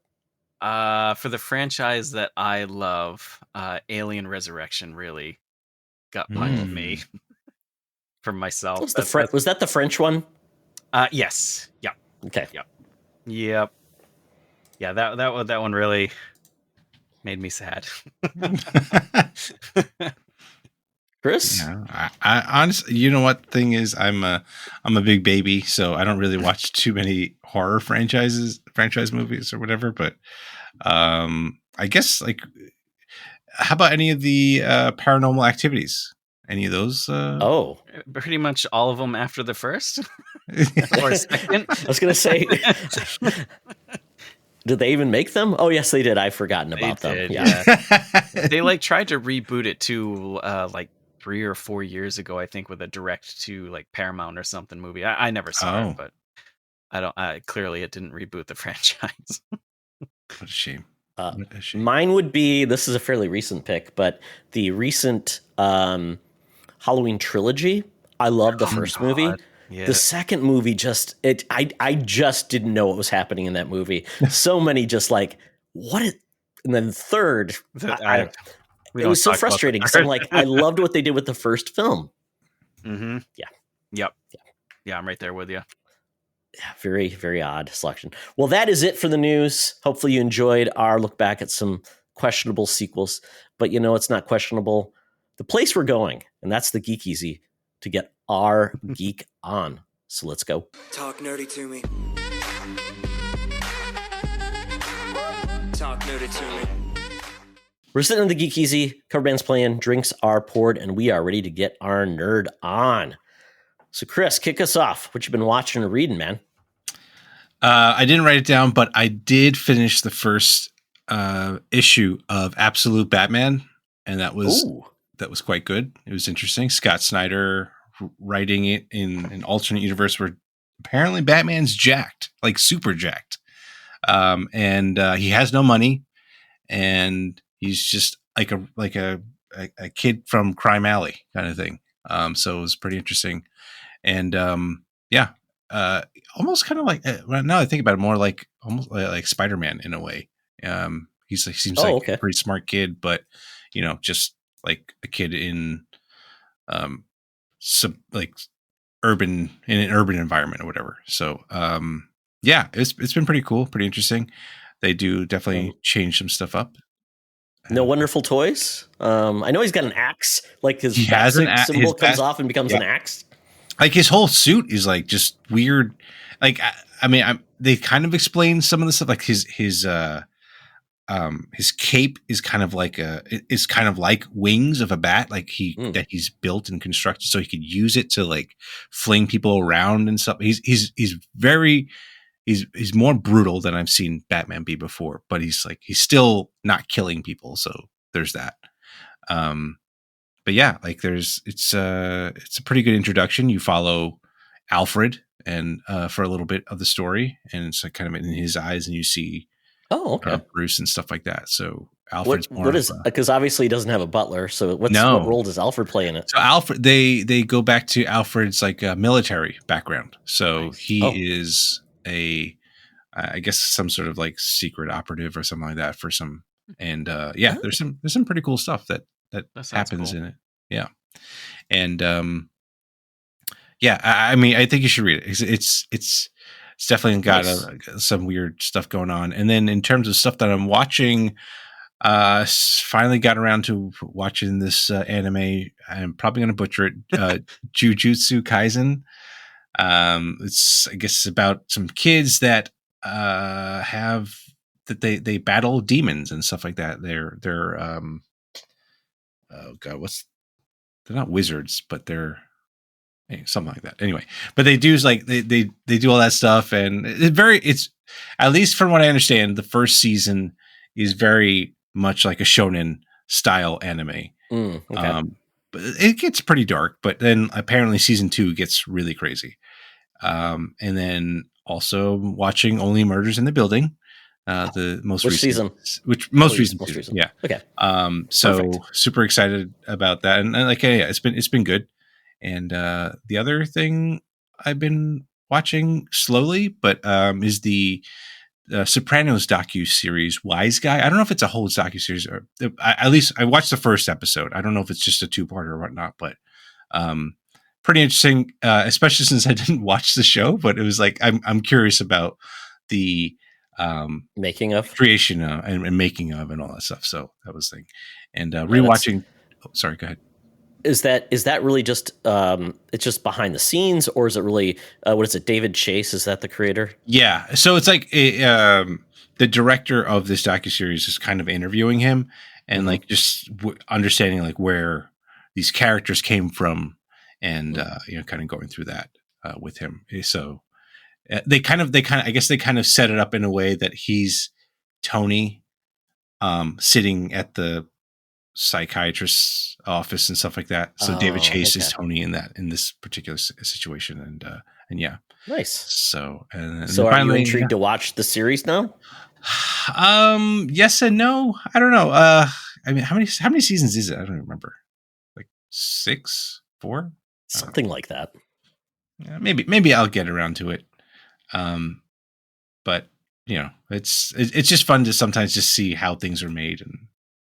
S4: For the franchise that I love, Alien Resurrection really got punched me from myself.
S2: Was that the French one?
S4: Yes. Yep.
S2: Okay.
S4: Yep. Yeah, that one really made me sad.
S2: Chris?
S3: Yeah, I honestly, you know what thing is, I'm a big baby, so I don't really watch too many horror franchise movies or whatever. But I guess like, how about any of the Paranormal Activities? Any of those?
S4: Pretty much all of them after the first or second.
S2: I was gonna say. Did they even make them? Oh, yes, they did. I've forgotten about them. Yeah.
S4: They tried to reboot it too, 3 or 4 years ago, I think, with a direct to Paramount or something movie. I never saw it, but clearly it didn't reboot the franchise.
S3: What a shame.
S2: Mine would be, this is a fairly recent pick, but the recent Halloween trilogy. I love the first movie. Yeah. The second movie I just didn't know what was happening in that movie. So many just what is, and then third, it was so frustrating because I'm I loved what they did with the first film.
S4: Mm-hmm.
S2: Yeah.
S4: Yep. Yeah, I'm right there with you.
S2: Yeah, very, very odd selection. Well, that is it for the news. Hopefully you enjoyed our look back at some questionable sequels, but it's not questionable. The place we're going, and that's the Geek Easy to get our geek on. So let's go.
S6: Talk nerdy to me. Talk nerdy to me.
S2: We're sitting in the Geek Easy, cover band's playing, drinks are poured, and we are ready to get our nerd on. So Chris, kick us off. What you been watching or reading, man?
S3: I didn't write it down, but I did finish the first issue of Absolute Batman, and that was quite good. It was interesting. Scott Snyder writing it in an alternate universe where apparently Batman's jacked, super jacked, and he has no money, and he's just like a kid from Crime Alley kind of thing. So it was pretty interesting, and yeah, almost kind of like now I think about it, more like almost like Spider-Man in a way. He seems like a pretty smart kid, but just like a kid in like urban, in an urban environment or whatever. So yeah, it's been pretty cool, pretty interesting. They do definitely change some stuff up.
S2: No wonderful toys. I know he's got an axe. Like his symbol comes off and becomes an axe.
S3: Like his whole suit is like just weird. Like I mean, they kind of explain some of the stuff. Like his cape is kind of like wings of a bat, like that he's built and constructed so he could use it to like fling people around and stuff. He's more brutal than I've seen Batman be before, but he's still not killing people. So there's that. But yeah, like it's a pretty good introduction. You follow Alfred and for a little bit of the story, and it's like kind of in his eyes, and you see Bruce and stuff like that. So Alfred's
S2: because obviously he doesn't have a butler. So what role does Alfred play in it?
S3: So Alfred, they go back to Alfred's like military background. So he is I guess some sort of like secret operative or something like that for some. And there's some pretty cool stuff that happens in it. Yeah. And I mean, I think you should read it. It's definitely got some weird stuff going on. And then in terms of stuff that I'm watching, finally got around to watching this anime. I'm probably going to butcher it. Jujutsu Kaisen. It's, I guess, about some kids that they battle demons and stuff like that. They're they're not wizards, but they're something like that. Anyway, but they do like they do all that stuff, and it's at least from what I understand, the first season is very much like a shonen style anime. But it gets pretty dark. But then apparently season 2 gets really crazy. And then also watching Only Murders in the Building. The most recent season. Most recent. Yeah.
S2: Okay.
S3: So
S2: Perfect.
S3: Super excited about that. And like, yeah, it's been good. And the other thing I've been watching slowly, but is the Sopranos docuseries Wise Guy. I don't know if it's a whole docuseries, or at least I watched the first episode. I don't know if it's just a 2-parter or whatnot, but pretty interesting, especially since I didn't watch the show. But it was like I'm curious about the
S2: making of,
S3: creation and making of, and all that stuff. So that was the thing. And rewatching. Sorry, go ahead.
S2: Is that really just it's just behind the scenes, or is it really what is it? David Chase, is that the creator?
S3: Yeah, so it's like the director of this docuseries is kind of interviewing him and like just understanding like where these characters came from, and kind of going through that with him. So they kind of I guess they kind of set it up in a way that he's Tony sitting at the psychiatrist's office and stuff like that. So David Chase is Tony in this particular situation, and yeah,
S2: nice.
S3: So and
S2: so are you intrigued to watch the series now?
S3: Yes and no. I don't know. I mean, how many seasons is it? I don't remember. Like 6, 4,
S2: something like that.
S3: Yeah, maybe I'll get around to it. But it's just fun to sometimes just see how things are made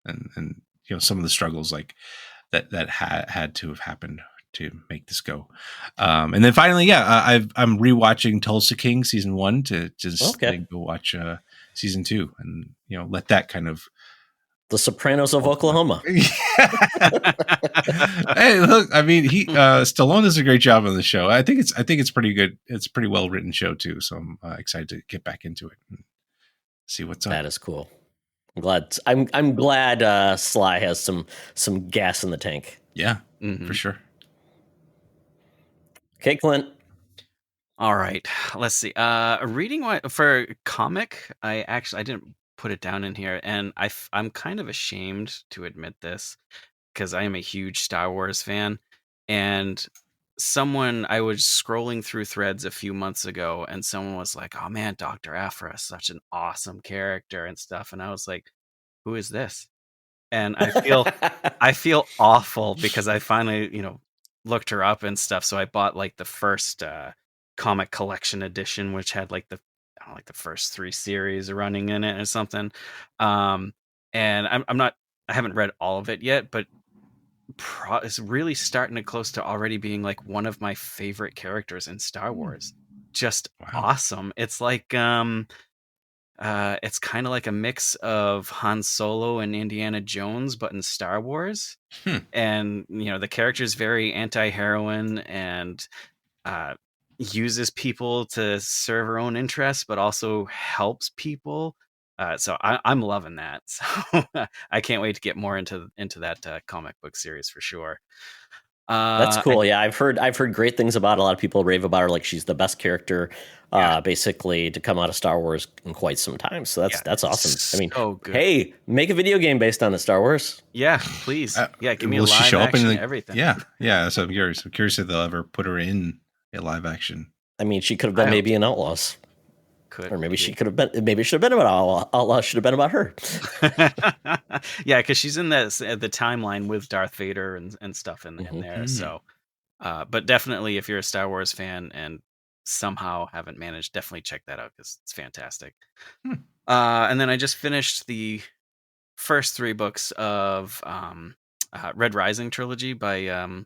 S3: and some of the struggles like that had to have happened to make this go. And then finally, I'm rewatching Tulsa King season 1 to just go watch season 2, and let that kind of
S2: the Sopranos of Oklahoma.
S3: Hey, look, I mean, Stallone does a great job on the show. I think it's pretty good. It's a pretty well written show too. So I'm excited to get back into it and see what's up.
S2: That is cool. I'm glad Sly has some gas in the tank.
S3: Yeah, for sure.
S2: Okay, Clint.
S4: All right, let's see. Reading for comic, I didn't put it down in here, and I'm kind of ashamed to admit this because I am a huge Star Wars fan, and I was scrolling through threads a few months ago, and someone was like, "Oh man, Dr. Aphra is such an awesome character and stuff," and I was like, "Who is this?" and I feel awful because I finally, looked her up and stuff. So I bought like the first comic collection edition, which had like I don't know, like the first 3 series running in it or something. Um, and I haven't read all of it yet, but it's really starting to close to already being like one of my favorite characters in Star Wars. Just
S3: Wow.
S4: awesome. It's like it's kind of like a mix of Han Solo and Indiana Jones, but in Star Wars. And the character is very anti-heroine and uses people to serve her own interests, but also helps people. So I'm loving that. So I can't wait to get more into that comic book series for sure.
S2: That's cool. Yeah, I've heard great things about it. A lot of people rave about her, like she's the best character, basically, to come out of Star Wars in quite some time. So that's awesome. I mean,
S4: good.
S2: Hey, make a video game based on the Star Wars.
S4: Yeah, please. Give me a
S3: will she
S4: live
S3: show up
S4: action,
S3: in
S4: everything.
S3: Yeah. So I'm curious if they'll ever put her in a live action.
S2: I mean, she could have been maybe in Outlaws. Or maybe she could have been. Maybe it should have been about Outlaws. Should have been about her.
S4: Yeah, because she's in the timeline with Darth Vader and stuff in there. So, but definitely, if you're a Star Wars fan and somehow haven't managed, definitely check that out because it's fantastic. And then I just finished the first 3 books of Red Rising Trilogy by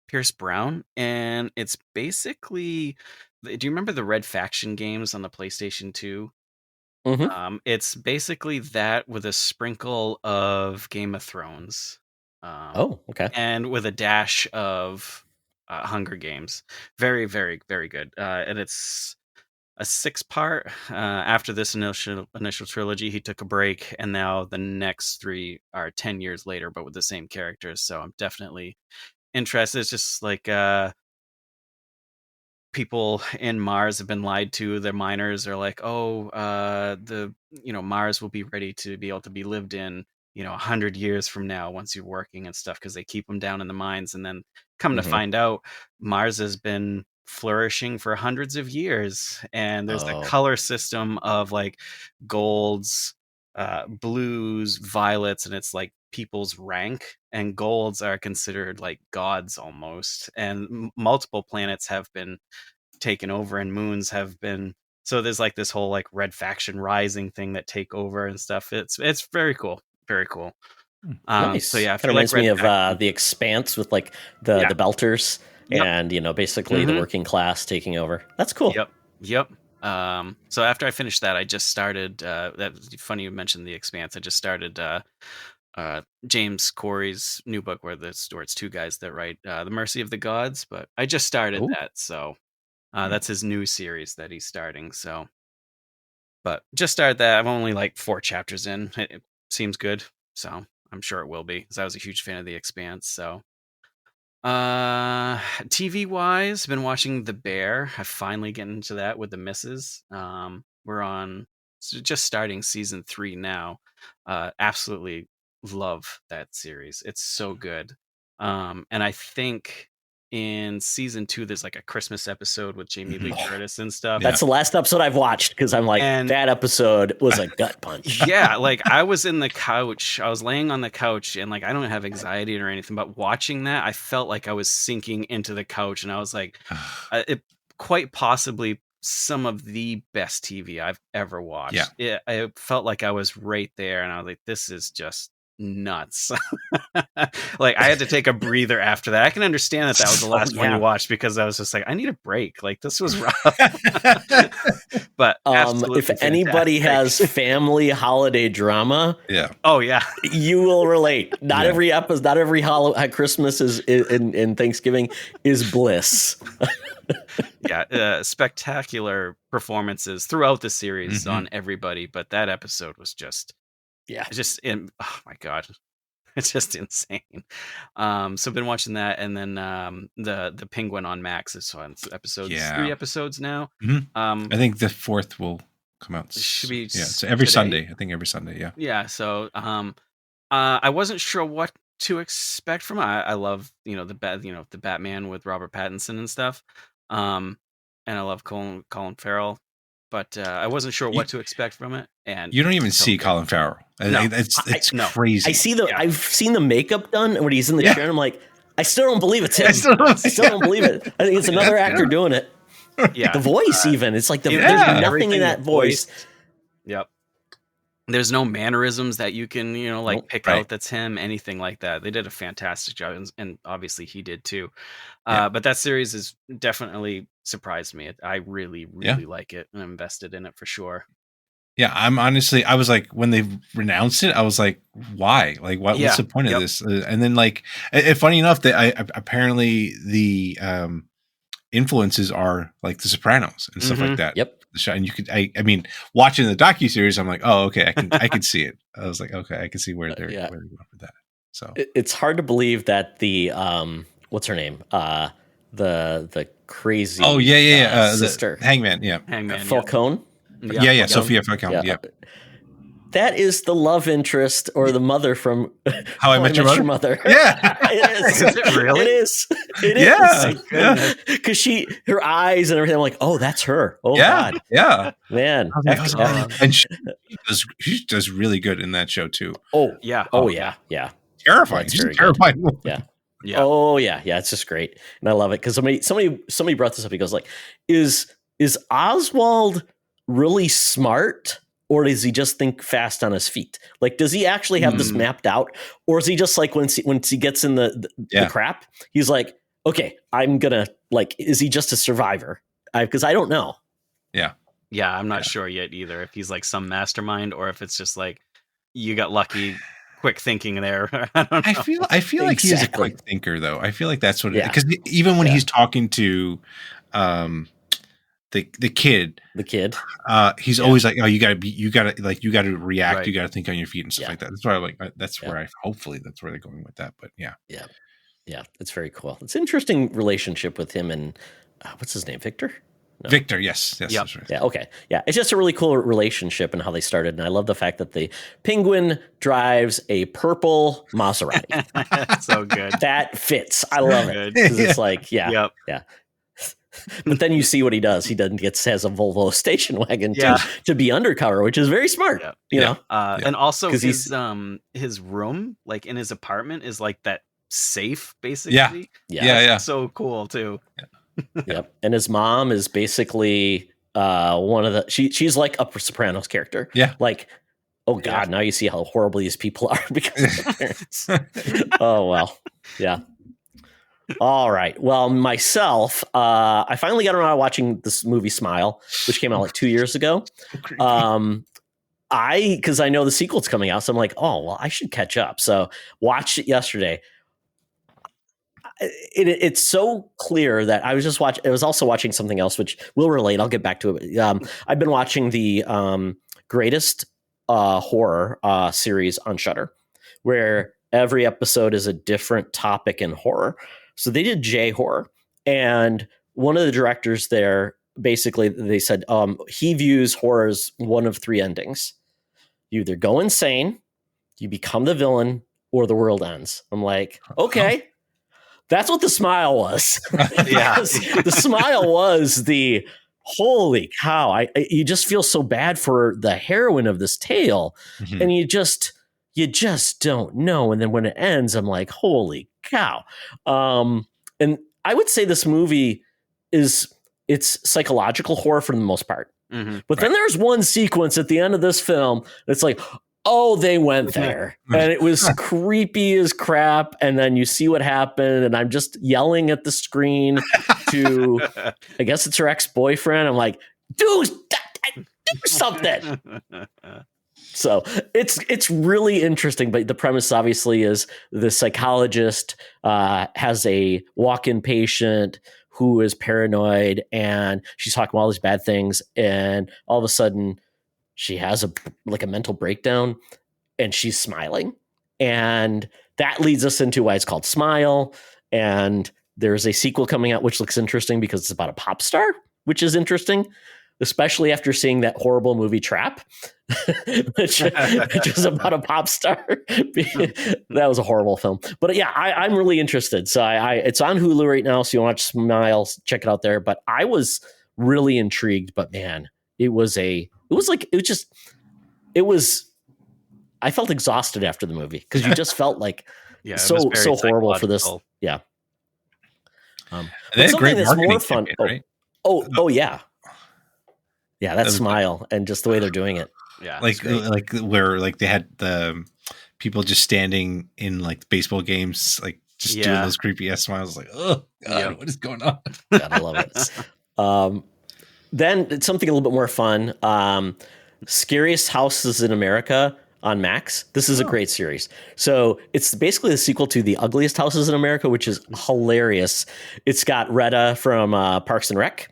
S4: Pierce Brown, and it's basically. Do you remember the Red Faction games on the PlayStation 2? It's basically that with a sprinkle of Game of Thrones.
S2: Okay.
S4: And with a dash of Hunger Games. Very, very, very good. And it's a 6-part. After this initial trilogy, he took a break, and now the next 3 are 10 years later, but with the same characters. So I'm definitely interested. It's just like people in Mars have been lied to. Their miners are like, Mars will be ready to be able to be lived in, 100 years from now once you're working and stuff, because they keep them down in the mines. And then come to find out, Mars has been flourishing for hundreds of years, and there's a color system of like golds, blues, violets, and it's like people's rank, and golds are considered like gods almost, and multiple planets have been taken over and moons have been, so there's like this whole like Red Faction Rising thing that take over and stuff. It's very cool.
S2: Nice.
S4: So yeah,
S2: Kind of reminds me of The Expanse with like the belters and basically the working class taking over. That's cool.
S4: Yep. So after I finished that, I just started that's funny you mentioned The Expanse. I just started James Corey's new book where it's 2 guys that write The Mercy of the Gods, but I just started that, so that's his new series that he's starting. So, but just started that. I'm only like 4 chapters in. It seems good, so I'm sure it will be, because I was a huge fan of The Expanse. So, TV wise, been watching The Bear. I finally get into that with the missus. We're on just starting season 3 now. Absolutely love that series. It's so good. And I think in season 2 there's like a Christmas episode with Jamie Lee Curtis and stuff.
S2: That's the last episode I've watched, because I'm like, that episode was a gut punch.
S4: Yeah, like I was in the couch, I was laying on the couch, and like I don't have anxiety or anything, but watching that, I felt like I was sinking into the couch, and I was like, it quite possibly some of the best TV I've ever watched. I felt like I was right there, and I was like, this is just nuts. Like I had to take a breather after that. I can understand that was the last one you watched, because I was just like, I need a break. Like this was rough. But
S2: if anybody has family holiday drama, you will relate. Not every episode, not every Christmas is in Thanksgiving is bliss.
S4: Spectacular performances throughout the series on everybody, but that episode was just oh my god, it's just insane. So I've been watching that, and then the Penguin on Max is on episodes 3 episodes now.
S3: I think the 4th will come out.
S4: It should be
S3: so every Sunday. I think every Sunday.
S4: So I wasn't sure what to expect from it. I love the Batman with Robert Pattinson and stuff, and I love Colin Farrell. but I wasn't sure what to expect from it. And
S3: you don't even see Colin Farrell.
S4: No.
S3: It's
S4: no.
S3: crazy.
S2: I see I've seen the makeup done when he's in the chair, and I'm like, I still don't believe it's him. I still don't believe it. I think it's another actor doing it.
S4: Yeah,
S2: the voice even. It's like there's nothing in that voice.
S4: Yep. There's no mannerisms that you can, pick out that's him, anything like that. They did a fantastic job, and obviously he did too. But that series has definitely surprised me. I really, really like it, and I'm invested in it for sure.
S3: Yeah, I was like, when they renounced it, I was like, why? Like, what's the point of this? And then, like, funny enough, that apparently the influences are like The Sopranos and stuff like that.
S2: Yep.
S3: And you could, I mean, watching the docuseries, I'm like, oh, okay, I can see it. I was like, okay, I can see where they're going with that. So
S2: it's hard to believe that the what's her name? The crazy
S3: the
S2: sister
S3: Hangman,
S2: Falcone.
S3: Yeah, Sophia Falcone. Yeah.
S2: That is the love interest or the mother from
S3: How I Met Your Mother. Yeah,
S2: it is.
S4: Is it really?
S2: It is. It
S3: is.
S2: Because her eyes and everything. I'm like, oh, that's her. Oh God.
S3: Yeah.
S2: Man.
S3: And she does really good in that show too.
S2: Oh yeah. Yeah.
S3: Terrifying. She's a terrifying woman.
S2: Yeah. Yeah. Oh yeah. Yeah. It's just great, and I love it because somebody brought this up. He goes like, is Oswald really smart? Or does he just think fast on his feet? Like, does he actually have this mapped out? Or is he just like, once he gets in the crap, he's like, okay, I'm gonna, like, is he just a survivor? Because I don't know.
S4: Yeah, I'm not sure yet either. If he's like some mastermind, or if it's just like you got lucky, quick thinking there. I don't know.
S3: I feel like he is a quick thinker, though. I feel like that's what it is. Because even when he's talking to the kid, he's always like, oh, you gotta react, you gotta think on your feet and stuff like that. That's why hopefully that's where they're going with that. But yeah,
S2: it's very cool. It's an interesting relationship with him and what's his name, Victor.
S3: No. Victor, yes,
S2: yep. That's right. Yeah, okay, yeah. It's just a really cool relationship and how they started, and I love the fact that the penguin drives a purple Maserati.
S4: So good.
S2: That fits. I love it because it's like, yeah. But then you see what he does. He has a Volvo station wagon to be undercover, which is very smart. You know,
S4: and also his room, like in his apartment, is like that safe, basically.
S2: Yeah.
S4: So cool too.
S2: Yep. And his mom is basically one of the. She's like a Sopranos character.
S3: Yeah.
S2: Like, oh God, now you see how horrible these people are because of their parents. Oh well, yeah. All right. Well, myself, I finally got around to watching this movie Smile, which came out like 2 years ago. Because I know the sequel's coming out, so I'm like, oh, well, I should catch up. So watched it yesterday. It's so clear that I was just watching. I was also watching something else, which will relate. I'll get back to it. I've been watching the greatest horror series on Shudder, where every episode is a different topic in horror. So they did J-horror, and one of the directors there, basically they said he views horror as one of three endings. You either go insane, you become the villain, or the world ends. I'm like, okay, that's what The Smile was. The Smile was the holy cow. You just feel so bad for the heroine of this tale, and you just don't know. And then when it ends, I'm like, holy cow. And I would say this movie it's psychological horror for the most part. But then there's one sequence at the end of this film that's like, oh, they went there. And it was creepy as crap. And then you see what happened. And I'm just yelling at the screen to, I guess it's her ex-boyfriend. I'm like, do something. So it's really interesting, but the premise obviously is the psychologist has a walk-in patient who is paranoid, and she's talking about all these bad things, and all of a sudden she has a mental breakdown, and she's smiling, and that leads us into why it's called Smile. And there's a sequel coming out which looks interesting because it's about a pop star, which is interesting, especially after seeing that horrible movie Trap, which was about a pop star. That was a horrible film. But yeah, I'm really interested. So it's on Hulu right now. So you want to watch Smile, check it out there. But I was really intrigued. But man, it was I felt exhausted after the movie because you just felt like so horrible for this. Yeah.
S3: They had great
S2: that's
S3: marketing
S2: more fun.
S3: campaign, right?
S2: Oh yeah. Yeah, that smile and just the way they're doing it.
S4: Yeah.
S3: Like where like they had the people just standing in like baseball games, like just doing those creepy ass smiles, like, oh God, what is going on?
S2: God, I love it. Then it's something a little bit more fun. Scariest Houses in America on Max. This is a great series. So it's basically the sequel to The Ugliest Houses in America, which is hilarious. It's got Retta from Parks and Rec.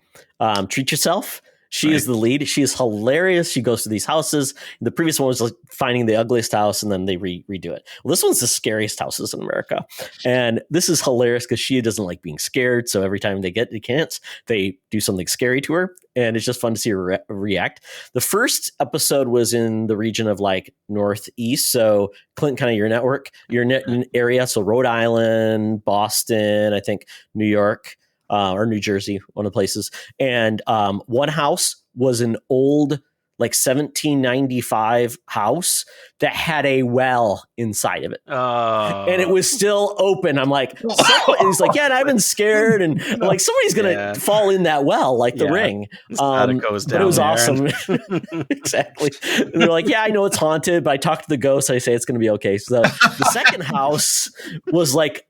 S2: Treat Yourself. She is the lead. She is hilarious. She goes to these houses. The previous one was like finding the ugliest house, and then they redo it. Well, this one's the scariest houses in America. And this is hilarious because she doesn't like being scared. So every time they get a chance, they do something scary to her. And it's just fun to see her react. The first episode was in the region of like Northeast. So Clint, kind of your network, your area. So Rhode Island, Boston, I think New York. Or New Jersey, one of the places. And one house was an old, like 1795 house that had a well inside of it. And it was still open. I'm like, and he's like, yeah, and I've been scared. And I'm like, somebody's going to fall in that well, like the ring. But it was awesome. Exactly. And they're like, yeah, I know it's haunted, but I talked to the ghost. I say it's going to be okay. So the second house was like,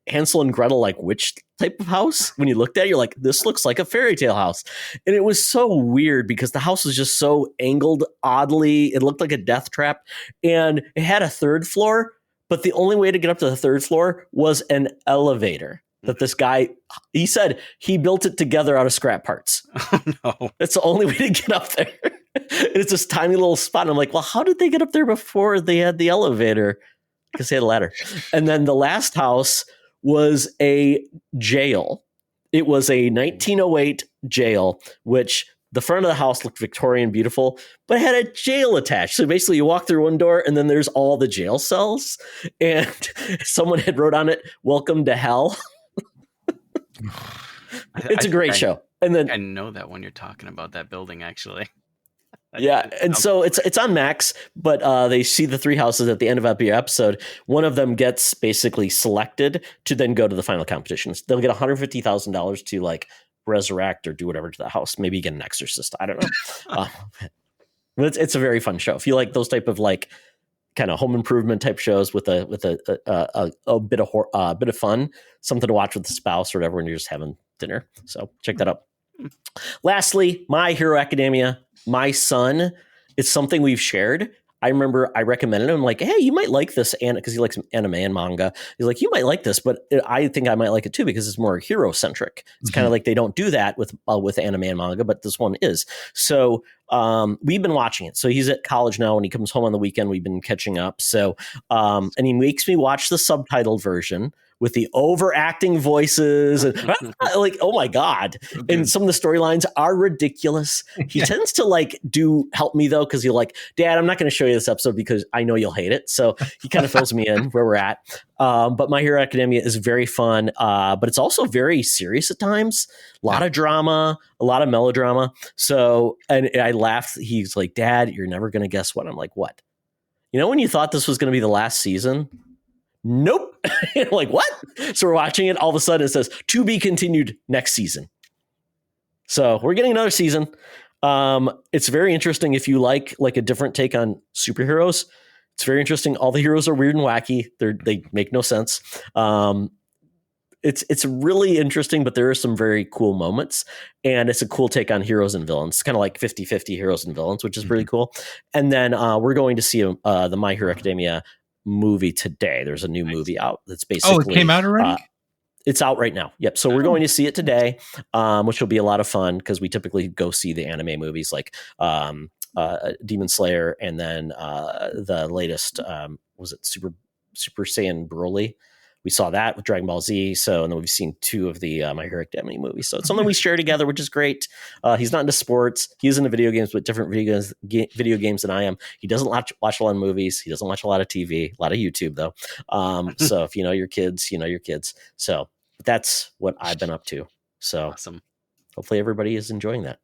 S2: Hansel and Gretel, like witch type of house. When you looked at it, you're like, this looks like a fairy tale house. And it was so weird because the house was just so angled oddly. It looked like a death trap. And it had a third floor, but the only way to get up to the third floor was an elevator that this guy, he said he built it together out of scrap parts.
S4: Oh, no.
S2: That's the only way to get up there. And it's this tiny little spot. And I'm like, well, how did they get up there before they had the elevator? Because they had a ladder. And then the last house was a jail. It was a 1908 jail, which the front of the house looked Victorian beautiful, but it had a jail attached. So basically you walk through one door and then there's all the jail cells. And someone had wrote on it, "Welcome to hell." It's a great show. And then
S4: I know that one you're talking about, that building, actually.
S2: Yeah, and so it's on Max, but they see the three houses at the end of every episode. One of them gets basically selected to then go to the final competitions. They'll get $150,000 to like resurrect or do whatever to the house. Maybe get an exorcist. I don't know. But it's a very fun show. If you like those type of like kind of home improvement type shows with a bit of fun, something to watch with the spouse or whatever when you're just having dinner. So check that out. Lastly, My Hero Academia. My son, it's something we've shared. I remember I recommended him. I'm like, hey, you might like this, because he likes anime and manga. He's like, you might like this, but I think I might like it too because it's more hero centric. It's kind of like they don't do that with anime and manga, but this one is. So we've been watching it. So he's at college now. When he comes home on the weekend, we've been catching up. So and he makes me watch the subtitled version with the overacting voices and like, oh my God. Okay. And some of the storylines are ridiculous. He tends to like help me though, because he'll like, Dad, I'm not going to show you this episode because I know you'll hate it. So he kind of fills me in where we're at. But My Hero Academia is very fun, but it's also very serious at times. A lot of drama, a lot of melodrama. So, and I laughed. He's like, Dad, you're never going to guess what. I'm like, what? You know, when you thought this was going to be the last season? Nope. Like, what? So we're watching it. All of a sudden it says to be continued next season. So we're getting another season. It's very interesting if you like a different take on superheroes. It's very interesting. All the heroes are weird and wacky. They make no sense. It's really interesting, but there are some very cool moments, and it's a cool take on heroes and villains. It's kind of like 50-50 heroes and villains, which is really cool. And then we're going to see the My Hero Academia movie today. There's a new movie out that's basically
S3: it came out already.
S2: It's out right now. Yep. So we're going to see it today, which will be a lot of fun because we typically go see the anime movies like Demon Slayer, and then the latest was it Super Saiyan Broly. We saw that with Dragon Ball Z. So, and then we've seen 2 of the My Hero Academia movies. So it's something we share together, which is great. He's not into sports. He's into video games, but different video games than I am. He doesn't watch a lot of movies. He doesn't watch a lot of TV, a lot of YouTube though. So if you know your kids, you know your kids. So that's what I've been up to. So
S4: awesome.
S2: Hopefully everybody is enjoying that.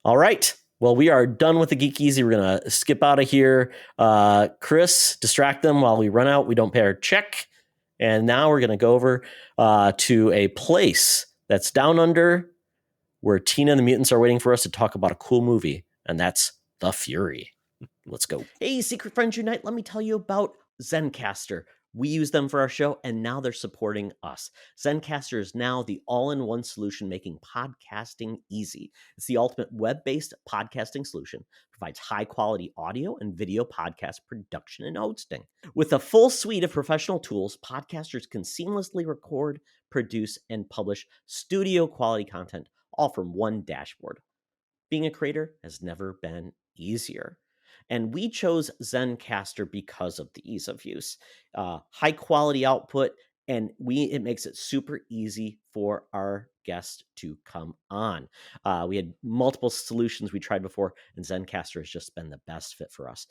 S2: All right. Well, we are done with the Geek Easy. We're going to skip out of here. Chris, distract them while we run out. We don't pay our check. And now we're going to go over to a place that's down under where Tina and the mutants are waiting for us to talk about a cool movie. And that's The Fury. Let's go. Hey, Secret Friends Unite. Let me tell you about Zencastr. We use them for our show, and now they're supporting us. Zencastr is now the all-in-one solution making podcasting easy. It's the ultimate web-based podcasting solution. Provides high-quality audio and video podcast production and hosting. With a full suite of professional tools, podcasters can seamlessly record, produce, and publish studio-quality content, all from one dashboard. Being a creator has never been easier. And we chose Zencastr because of the ease of use, high quality output, and it makes it super easy for our guests to come on. We had multiple solutions we tried before, and Zencastr has just been the best fit for us.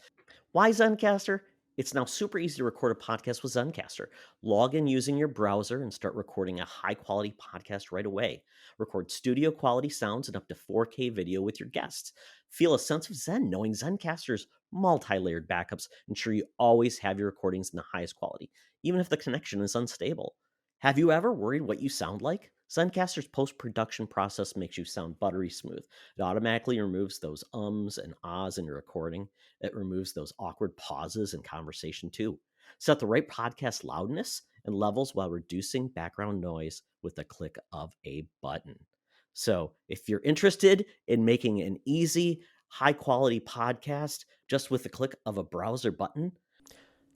S2: Why Zencastr? It's now super easy to record a podcast with Zencastr. Log in using your browser and start recording a high-quality podcast right away. Record studio-quality sounds and up to 4K video with your guests. Feel a sense of zen knowing Zencastr's multi-layered backups ensure you always have your recordings in the highest quality, even if the connection is unstable. Have you ever worried what you sound like? Zencastr's post-production process makes you sound buttery smooth. It automatically removes those ums and ahs in your recording. It removes those awkward pauses in conversation too. Set the right podcast loudness and levels while reducing background noise with the click of a button. So if you're interested in making an easy, high-quality podcast just with the click of a browser button,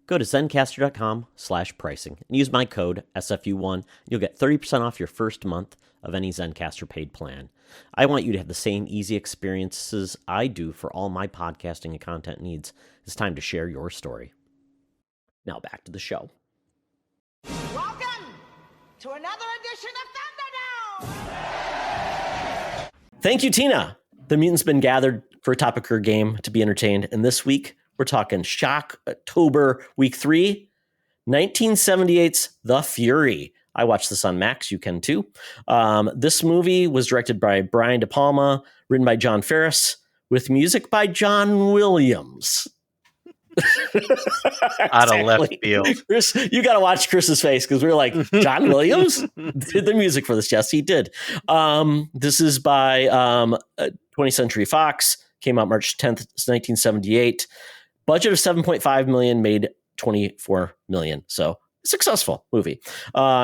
S2: go to zencastr.com/pricing and use my code SFU1. You'll get 30% off your first month of any Zencastr paid plan. I want you to have the same easy experiences I do for all my podcasting and content needs. It's time to share your story. Now back to the show.
S7: Welcome to another edition of Thunderdome!
S2: Thank you, Tina. The mutants been gathered for a topic or game to be entertained, and this week we're talking Shocktober Week 3, 1978's The Fury. I watched this on Max. You can too. This movie was directed by Brian De Palma, written by John Ferris, with music by John Williams.
S4: Out of left field.
S2: Chris, you got to watch Chris's face because we were like, John Williams did the music for this. Yes, he did. This is by 20th Century Fox. Came out March 10th, 1978. Budget of $7.5 million, made $24 million. So successful movie,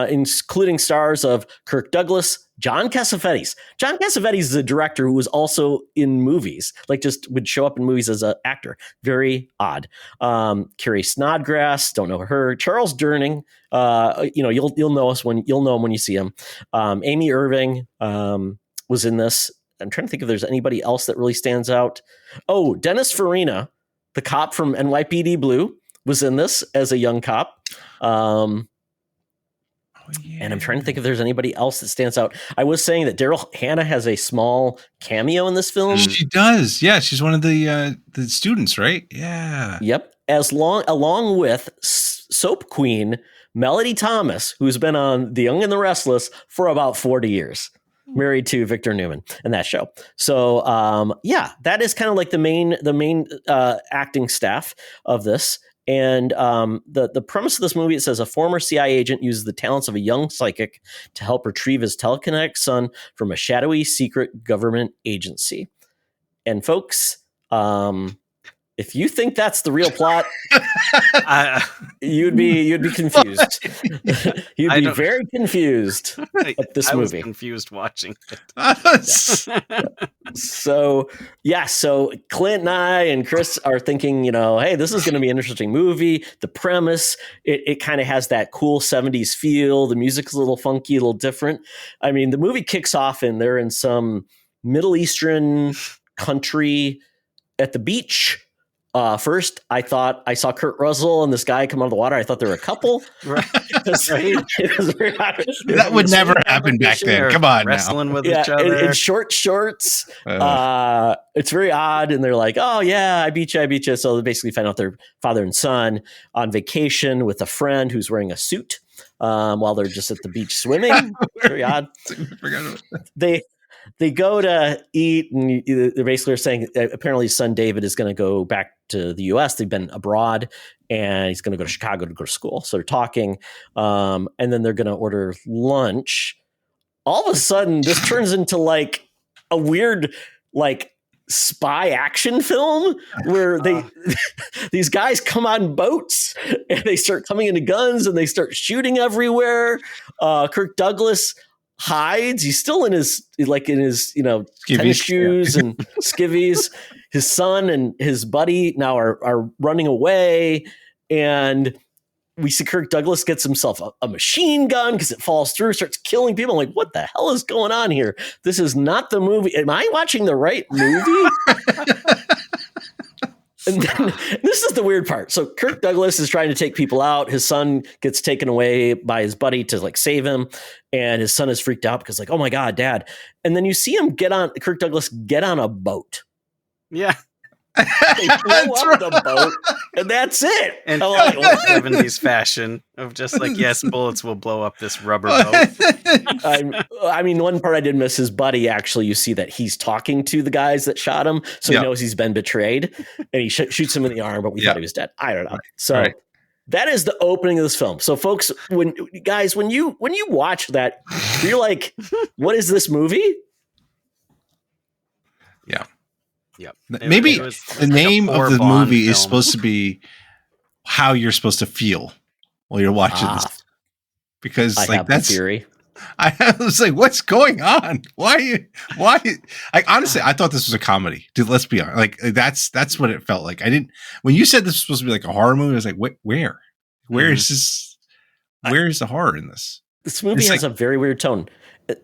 S2: including stars of Kirk Douglas, John Cassavetes. John Cassavetes is a director who was also in movies, like just would show up in movies as an actor. Very odd. Carrie Snodgrass, don't know her. Charles Durning, you'll know us when you'll know him when you see him. Amy Irving was in this. I'm trying to think if there's anybody else that really stands out. Oh, Dennis Farina, the cop from NYPD Blue, was in this as a young cop. And I'm trying to think if there's anybody else that stands out. I was saying that Daryl Hannah has a small cameo in this film.
S3: She does. Yeah, she's one of the students, right? Yeah.
S2: Yep. Along with soap queen Melody Thomas, who's been on The Young and the Restless for about 40 years. Married to Victor Newman in that show. So that is kind of like the main acting staff of this. And the premise of this movie, it says a former CIA agent uses the talents of a young psychic to help retrieve his telekinetic son from a shadowy secret government agency. And folks, if you think that's the real plot, you'd be confused. You'd be very confused at this movie.
S4: I was confused watching it.
S2: So Clint and I and Chris are thinking, hey, this is going to be an interesting movie. The premise, it kind of has that cool 70s feel. The music's a little funky, a little different. I mean, the movie kicks off and they're in some Middle Eastern country at the beach. First, I thought I saw Kurt Russell and this guy come out of the water. I thought they were a couple.
S4: Right.
S2: It was very odd.
S3: That would never happen back then. Come on,
S4: wrestling with each other
S2: in short shorts. It's very odd, and they're like, "Oh yeah, I beat you." So they basically find out they're father and son on vacation with a friend who's wearing a suit while they're just at the beach swimming. Very odd. they go to eat, and they basically are saying apparently his son David is going to go back to the U.S. They've been abroad, and he's going to go to Chicago to go to school. So they're talking, and then they're going to order lunch. All of a sudden, this turns into like a weird, like spy action film where these guys come on boats and they start coming into guns and they start shooting everywhere. Kirk Douglas hides. He's still in his tennis shoes and skivvies. His son and his buddy now are running away, and we see Kirk Douglas gets himself a machine gun because it falls through, starts killing people. I'm like, what the hell is going on here? This is not the movie. Am I watching the right movie? And then this is the weird part. So Kirk Douglas is trying to take people out. His son gets taken away by his buddy to like save him. And his son is freaked out because like, oh my God, Dad. And then you see him Kirk Douglas get on a boat.
S4: Yeah.
S2: They blow up the boat, and that's it.
S4: And like 70s fashion of just like, yes, bullets will blow up this rubber boat.
S2: I mean, one part I did miss, his buddy, actually, you see that he's talking to the guys that shot him, so he knows he's been betrayed, and he shoots him in the arm, but we thought he was dead. I don't know. So that is the opening of this film. So folks, when you watch that, you're like, what is this movie?
S3: Yeah.
S4: Yep.
S3: Maybe the name of the movie is supposed to be how you're supposed to feel while you're watching this. Because
S2: I have
S3: that's
S2: the theory.
S3: I was like, what's going on? Why? Honestly, I thought this was a comedy. Dude, let's be honest. Like that's what it felt like. When you said this was supposed to be like a horror movie, I was like, where? Where is this? Where is the horror in this?
S2: This movie has a very weird tone.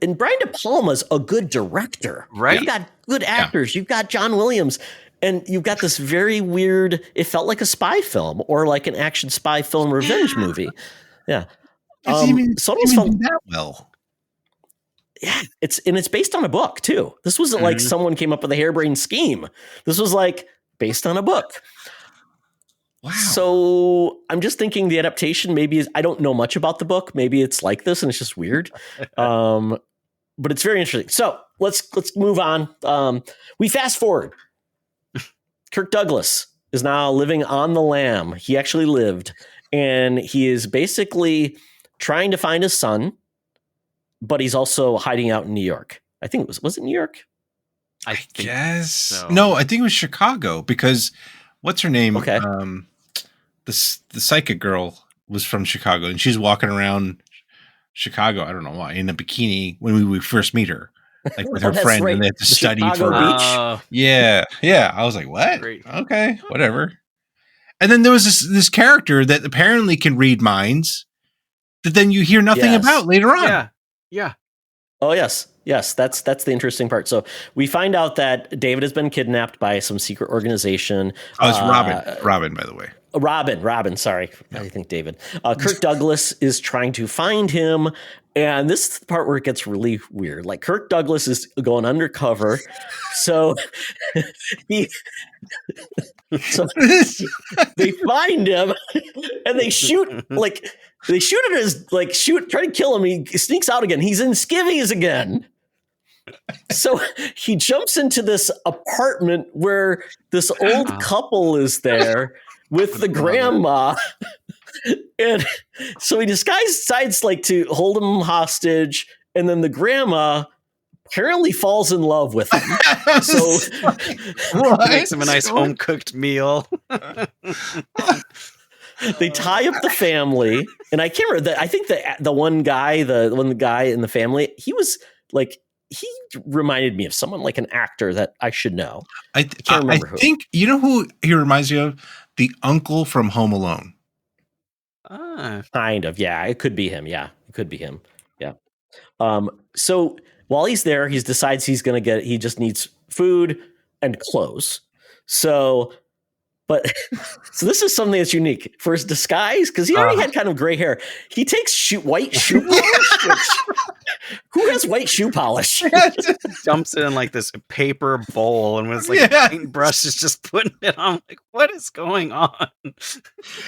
S2: And Brian De Palma's a good director.
S4: Right.
S2: You've got good actors. You've got John Williams. And you've got this very weird, it felt like a spy film or like an action spy film revenge movie. Yeah.
S3: It's almost felt that well.
S2: Yeah. It's based on a book too. This wasn't like someone came up with a harebrained scheme. This was like based on a book. Wow. So I'm just thinking the adaptation maybe is, I don't know much about the book. Maybe it's like this and it's just weird. But it's very interesting. So let's move on. We fast forward. Kirk Douglas is now living on the lam. He actually lived, and he is basically trying to find his son, but he's also hiding out in New York. I think was it New York?
S3: I guess so. No, I think it was Chicago because what's her name?
S2: Okay.
S3: The psychic girl was from Chicago, and she's walking around Chicago. I don't know why, in a bikini when we first meet her, like with her friend, right. And they have to study
S2: Chicago
S3: for
S2: Beach.
S3: Yeah. I was like, what?
S4: Great.
S3: Okay, whatever. And then there was this character that apparently can read minds that then you hear nothing about later on.
S4: Yeah.
S2: Oh yes. That's the interesting part. So we find out that David has been kidnapped by some secret organization.
S3: Oh, it's Robin, by the way.
S2: Robin. Sorry, yeah. I think David. Kirk Douglas is trying to find him, and this is the part where it gets really weird. Like Kirk Douglas is going undercover, so they find him and they shoot at his try to kill him. He sneaks out again. He's in skivvies again. So he jumps into this apartment where this old couple is there with the grandma. And so he decides like to hold him hostage. And then the grandma apparently falls in love with him. So
S4: makes him a nice home cooked meal.
S2: They tie up the family. And I can't remember that. I think the one guy in the family, he was like, he reminded me of someone like an actor that I should know. I can't remember who.
S3: Think you know who he reminds you of? The uncle from Home Alone.
S2: Kind of, yeah. It could be him. Yeah, it could be him. Yeah. So while he's there, he decides he just needs food and clothes. So this is something that's unique for his disguise because he already had kind of gray hair. He takes white shoe polish, Who has white shoe polish?
S4: Dumps it in like this paper bowl and was like a paintbrush is just putting it on. Like, what is going on?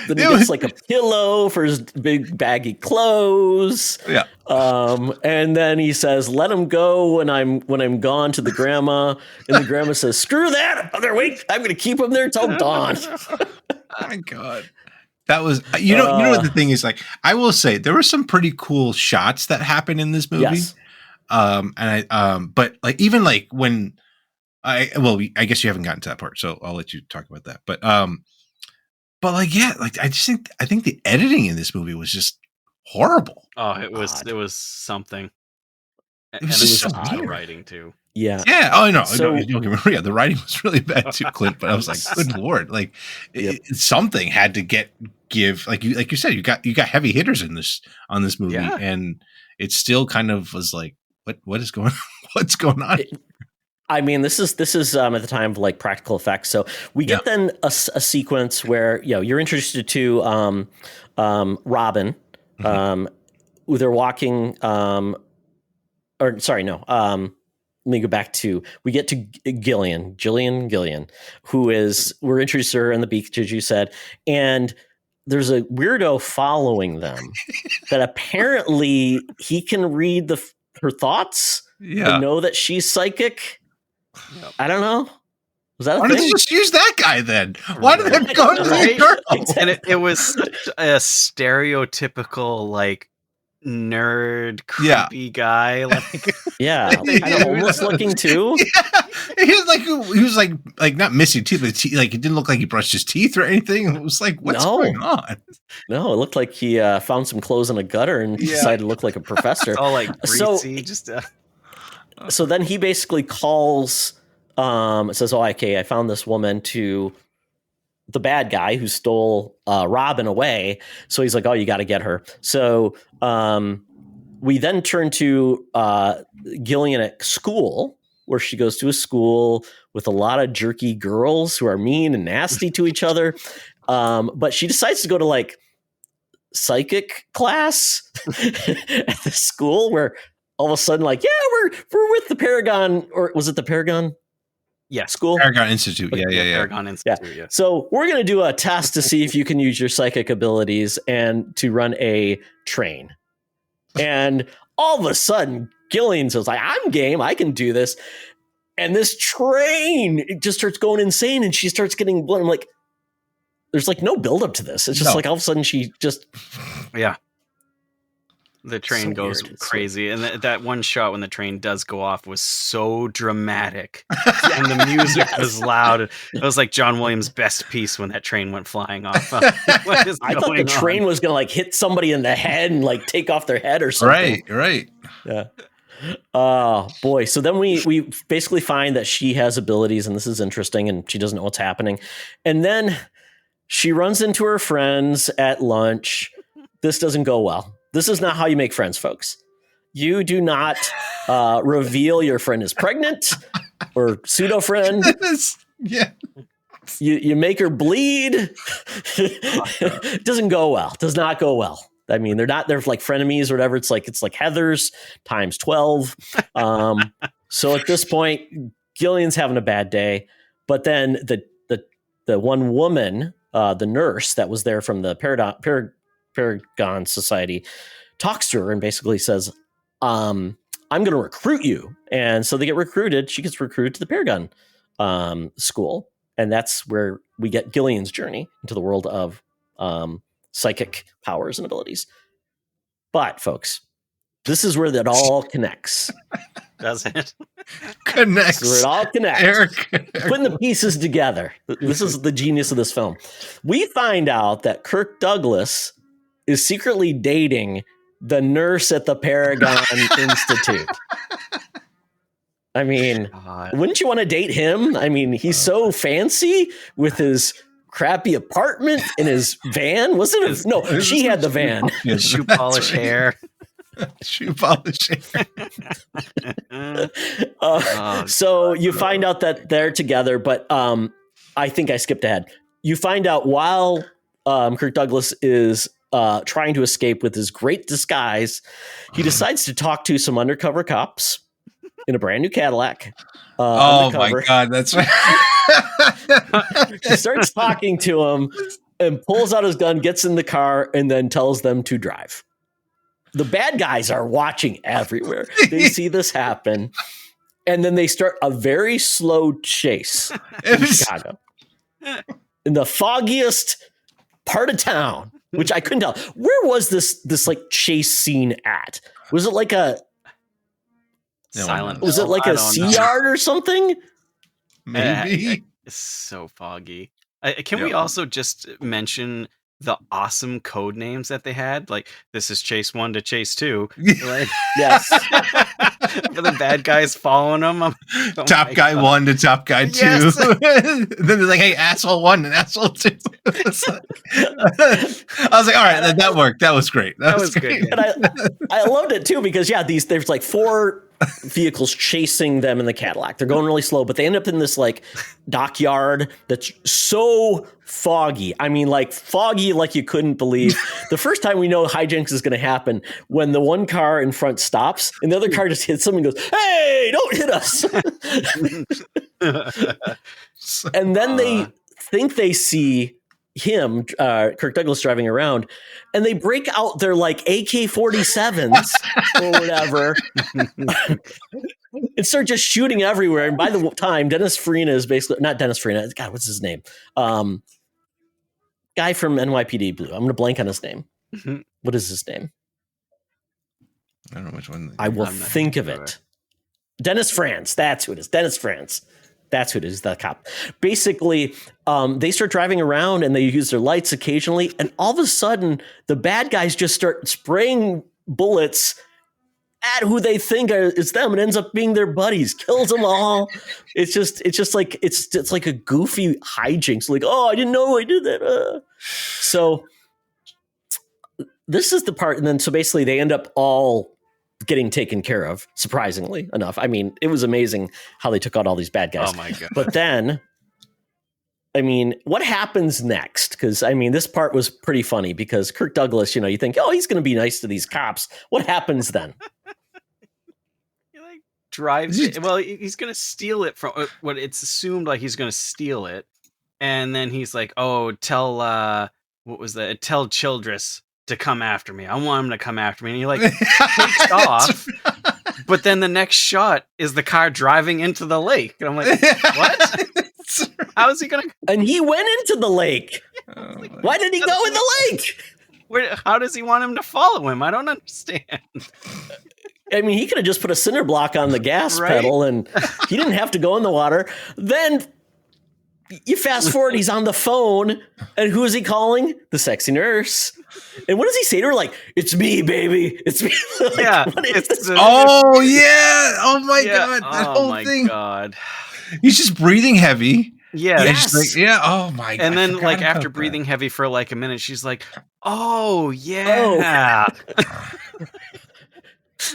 S2: Then he gets like a pillow for his big baggy clothes.
S3: Yeah.
S2: And then he says, "Let him go when I'm gone" to the grandma, and the grandma says, "Screw that! Other week, I'm going to keep him there till dawn."
S3: Oh my God. That was, you know what the thing is, like, I will say there were some pretty cool shots that happened in this movie.
S2: Yes.
S3: But like, even like when I guess you haven't gotten to that part, so I'll let you talk about that. But like, yeah, like I think the editing in this movie was just horrible.
S4: Oh, it was something.
S3: It
S4: And
S3: was
S4: it was
S3: just
S4: just
S3: so
S4: the
S3: weird.
S4: writing too.
S2: Yeah.
S3: Yeah. Oh no.
S2: So-
S3: Yeah, the writing was really bad too, Clint. But I was like, good Lord, like something had to give. Like you said, you got heavy hitters on this movie, and it still kind of was like, what is going what's going on?
S2: I mean, this is at the time of like practical effects. So we get then a sequence where you're introduced to Robin. They're walking. Let me go back to, we get to Gillian, who is, we're introduced to her on the beach, as you said, and there's a weirdo following them that apparently he can read her thoughts and know that she's psychic. Yep. I don't know. Was that a
S3: Why
S2: thing?
S3: did they just use that guy then? Why did they go to the girl?
S4: And it was such a stereotypical, like, nerd creepy guy, like
S2: kind of homeless looking too.
S3: He was like not missing teeth, but like it didn't look like he brushed his teeth or anything. It was like, what's going on?
S2: No, it looked like he found some clothes in a gutter and decided to look like a professor.
S4: All like greasy,
S2: So then he basically calls, says, "Oh, okay, I found this woman," to the bad guy who stole Robin away. So he's like, "Oh, you got to get her." So we then turn to Gillian at school, where she goes to a school with a lot of jerky girls who are mean and nasty to each other. But she decides to go to like psychic class at the school, where all of a sudden, like, we're with the Paragon, or was it the Paragon?
S4: Yeah,
S2: school?
S3: Paragon Institute. Yeah.
S4: Paragon Institute, yeah.
S2: So we're going to do a test to see if you can use your psychic abilities and to run a train. And all of a sudden, Gillian says, like, "I'm game. I can do this." And this train, it just starts going insane, and she starts getting blown. I'm like, there's like no buildup to this. It's just like all of a sudden she just...
S4: Yeah. The train goes crazy. And that one shot when the train does go off was so dramatic. And the music was loud. It was like John Williams' best piece when that train went flying off.
S2: I thought the train was going to like hit somebody in the head and like take off their head or something.
S3: Right.
S2: Yeah. Oh, boy. So then we basically find that she has abilities, and this is interesting, and she doesn't know what's happening. And then she runs into her friends at lunch. This doesn't go well. This is not how you make friends, folks. You do not reveal your friend is pregnant or pseudo friend.
S3: Yeah.
S2: You make her bleed. It doesn't go well. Does not go well. I mean, they're like frenemies or whatever. It's like Heather's times 12. So at this point, Gillian's having a bad day. But then the one woman, the nurse that was there from the Paragon Society, talks to her and basically says, "I'm going to recruit you." And so they get recruited. She gets recruited to the Paragon school. And that's where we get Gillian's journey into the world of psychic powers and abilities. But folks, this is where that all connects.
S4: Does it?
S3: Connects.
S2: This is where it all connects.
S3: Eric.
S2: Putting the pieces together. This is the genius of this film. We find out that Kirk Douglas is secretly dating the nurse at the Paragon Institute. I mean, wouldn't you want to date him? I mean, he's so fancy with his crappy apartment in his van. Wasn't it? No, she had the van.
S4: His shoe polish hair.
S3: Shoe polish hair.
S2: So you find out that they're together, but I think I skipped ahead. You find out while Kirk Douglas is trying to escape with his great disguise, he decides to talk to some undercover cops in a brand new Cadillac.
S3: Oh my
S2: undercover.
S3: God, that's right.
S2: She starts talking to him and pulls out his gun, gets in the car, and then tells them to drive. The bad guys are watching everywhere. They see this happen, and then they start a very slow chase in Chicago. In the foggiest part of town, which I couldn't tell. Where was this like chase scene at? Was it like a
S4: Silent.
S2: Was it like a sea yard or something?
S3: Maybe.
S4: It's so foggy. Can we also just mention the awesome code names that they had? Like, this is Chase 1 to Chase 2. Like,
S2: Yes.
S4: for the bad guys following them.
S3: Top Guy 1 to Top Guy 2.
S4: Yes.
S3: Then they're like, hey, asshole 1 and asshole 2. I was like, all right, that worked. That was great. That was great.
S4: good.
S2: And I loved it too because there's like 4 vehicles chasing them in the Cadillac. They're going really slow, but they end up in this like dockyard that's so foggy. I mean, like foggy like you couldn't believe. The first time we know hijinks is going to happen when the one car in front stops and the other car just hits them and goes, "Hey, don't hit us!" And then they think they see him, Kirk Douglas, driving around, and they break out their like AK-47s or whatever and start just shooting everywhere. And by the time, Dennis Farina is basically not Dennis Farina. God, what's his name? Guy from NYPD Blue. I'm going to blank on his name.
S4: Mhm.
S2: What is his name?
S3: I don't know which one.
S2: I will
S4: I'm not
S2: think of
S4: sure.
S2: it. Dennis Franz. That's who it is. Dennis Franz. That's who it is, the cop. Basically, they start driving around and they use their lights occasionally. And all of a sudden, the bad guys just start spraying bullets at who they think is them. It ends up being their buddies, kills them all. It's just like, it's like a goofy hijinks. Like, oh, I didn't know I did that. So this is the part. And then, so basically they end up all getting taken care of, surprisingly enough. I mean, it was amazing how they took out all these bad guys.
S4: Oh my God.
S2: But then, I mean, what happens next? Because, I mean, this part was pretty funny because Kirk Douglas, you think, oh, he's going to be nice to these cops. What happens then?
S4: He like drives it. Well, he's going to steal it from what it's assumed like he's going to steal it. And then he's like, oh, tell, what was that? Tell Childress to come after me. I want him to come after me. And he like takes off. But then the next shot is the car driving into the lake. And I'm like, what? How is he going to?
S2: And he went into the lake. Why did he go in the lake?
S4: How does he want him to follow him? I don't understand.
S2: I mean, he could have just put a cinder block on the gas
S4: Right?
S2: pedal and he didn't have to go in the water. Then you fast forward, he's on the phone. And who is he calling? The sexy nurse. And what does he say to her? Like, it's me, baby. It's me. Like,
S4: Yeah.
S2: what is this?
S3: Oh, yeah. Oh, my
S4: Yeah.
S3: God. That
S4: Oh
S3: whole
S4: my
S3: thing.
S4: God.
S3: He's just breathing heavy.
S4: Yeah.
S3: And just like, yeah. Oh, my God.
S4: And then,
S3: I forgot
S4: like,
S3: about
S4: after
S3: that.
S4: breathing heavy for like a minute, she's like, "Oh yeah."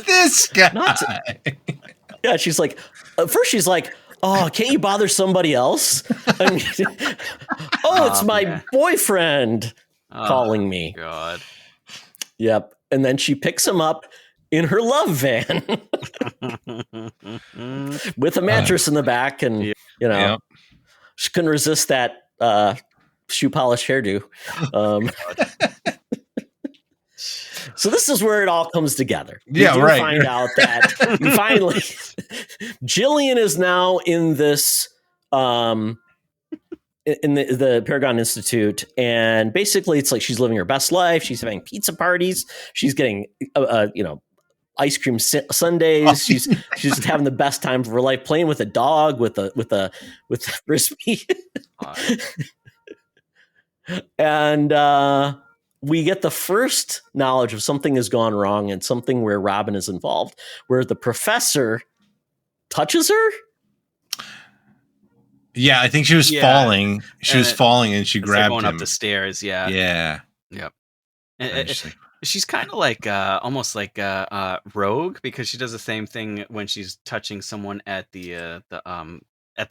S3: This guy.
S2: Not Yeah, she's like, first she's like, oh, can't you bother somebody else? I mean, oh, it's my
S4: man.
S2: boyfriend calling me.
S4: God.
S2: Yep. And then she picks him up in her love van with a mattress in the back. And,
S3: Yeah.
S2: she couldn't resist that shoe polish hairdo. So this is where it all comes together.
S3: Yeah,
S2: do
S3: right.
S2: Find out that finally Jillian is now in this in the Paragon Institute, and basically it's like she's living her best life. She's having pizza parties. She's getting ice cream sundaes. She's having the best time of her life, playing with a dog with a frisbee. And we get the first knowledge of something has gone wrong and something where Robin is involved, where the professor touches her.
S3: Yeah, I think she was falling. She was falling and she
S4: It's
S3: grabbed
S4: like going
S3: him.
S4: up the stairs. Yeah.
S3: Yeah.
S4: Yep.
S3: And
S4: And
S3: she's like,
S4: she's kind of like almost like Rogue, because she does the same thing when she's touching someone at the